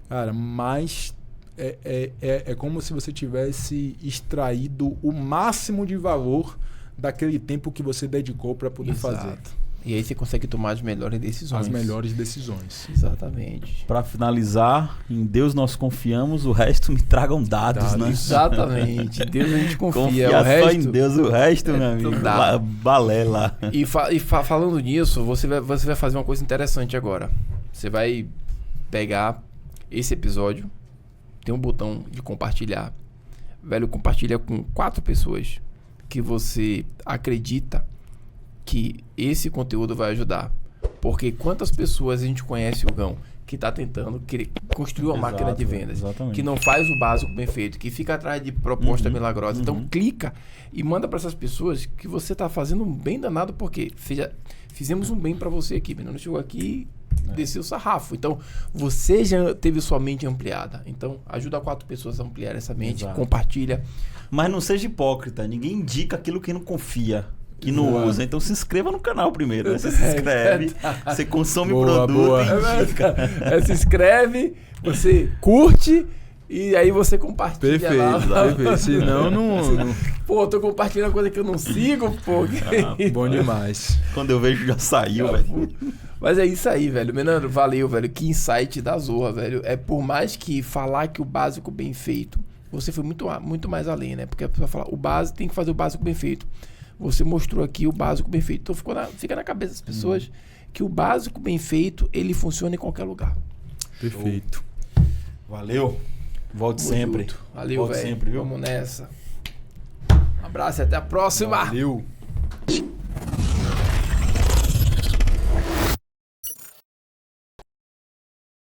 cara, mais é como se você tivesse extraído o máximo de valor daquele tempo que você dedicou para poder fazer. E aí você consegue tomar as melhores decisões. As melhores decisões. Exatamente. Para finalizar, em Deus nós confiamos, o resto me tragam dados, né? Exatamente. Deus a gente confia. Confia o resto, só em Deus, o resto, meu amigo, balé lá. E falando nisso, você vai fazer uma coisa interessante agora. Você vai pegar esse episódio, tem um botão de compartilhar. Velho, compartilha com 4 pessoas que você acredita que esse conteúdo vai ajudar. Porque quantas pessoas a gente conhece, Hugão, que está tentando construir uma máquina de vendas, exatamente. Que não faz o básico bem feito, que fica atrás de proposta milagrosa. Então clica e manda para essas pessoas que você está fazendo um bem danado, porque fizemos um bem para você aqui. Não chegou aqui e desceu o sarrafo. Então você já teve sua mente ampliada. Então ajuda 4 pessoas a ampliar essa mente, compartilha. Mas não seja hipócrita, ninguém indica aquilo que não confia. Que não usa, então se inscreva no canal primeiro. Você se inscreve, você consome o produto e indica. Se inscreve, você curte E aí você compartilha Perfeito, lá. perfeito. Senão, não... Pô, tô compartilhando coisa que eu não sigo, pô. Bom demais. Quando eu vejo, já saiu, velho. Mas é isso aí, velho. Menandro, valeu, velho. Que insight da Zorra, velho. É por mais que falar que o básico bem feito, você foi muito mais além, né? Porque a pessoa fala, o básico tem que fazer o básico bem feito. Você mostrou aqui o básico bem feito. Então fica na cabeça das pessoas que o básico bem feito, ele funciona em qualquer lugar. Perfeito. Valeu. Volte Tamo sempre. junto. Valeu, Volte velho. sempre, viu? Vamos nessa. Um abraço e até a próxima. Valeu.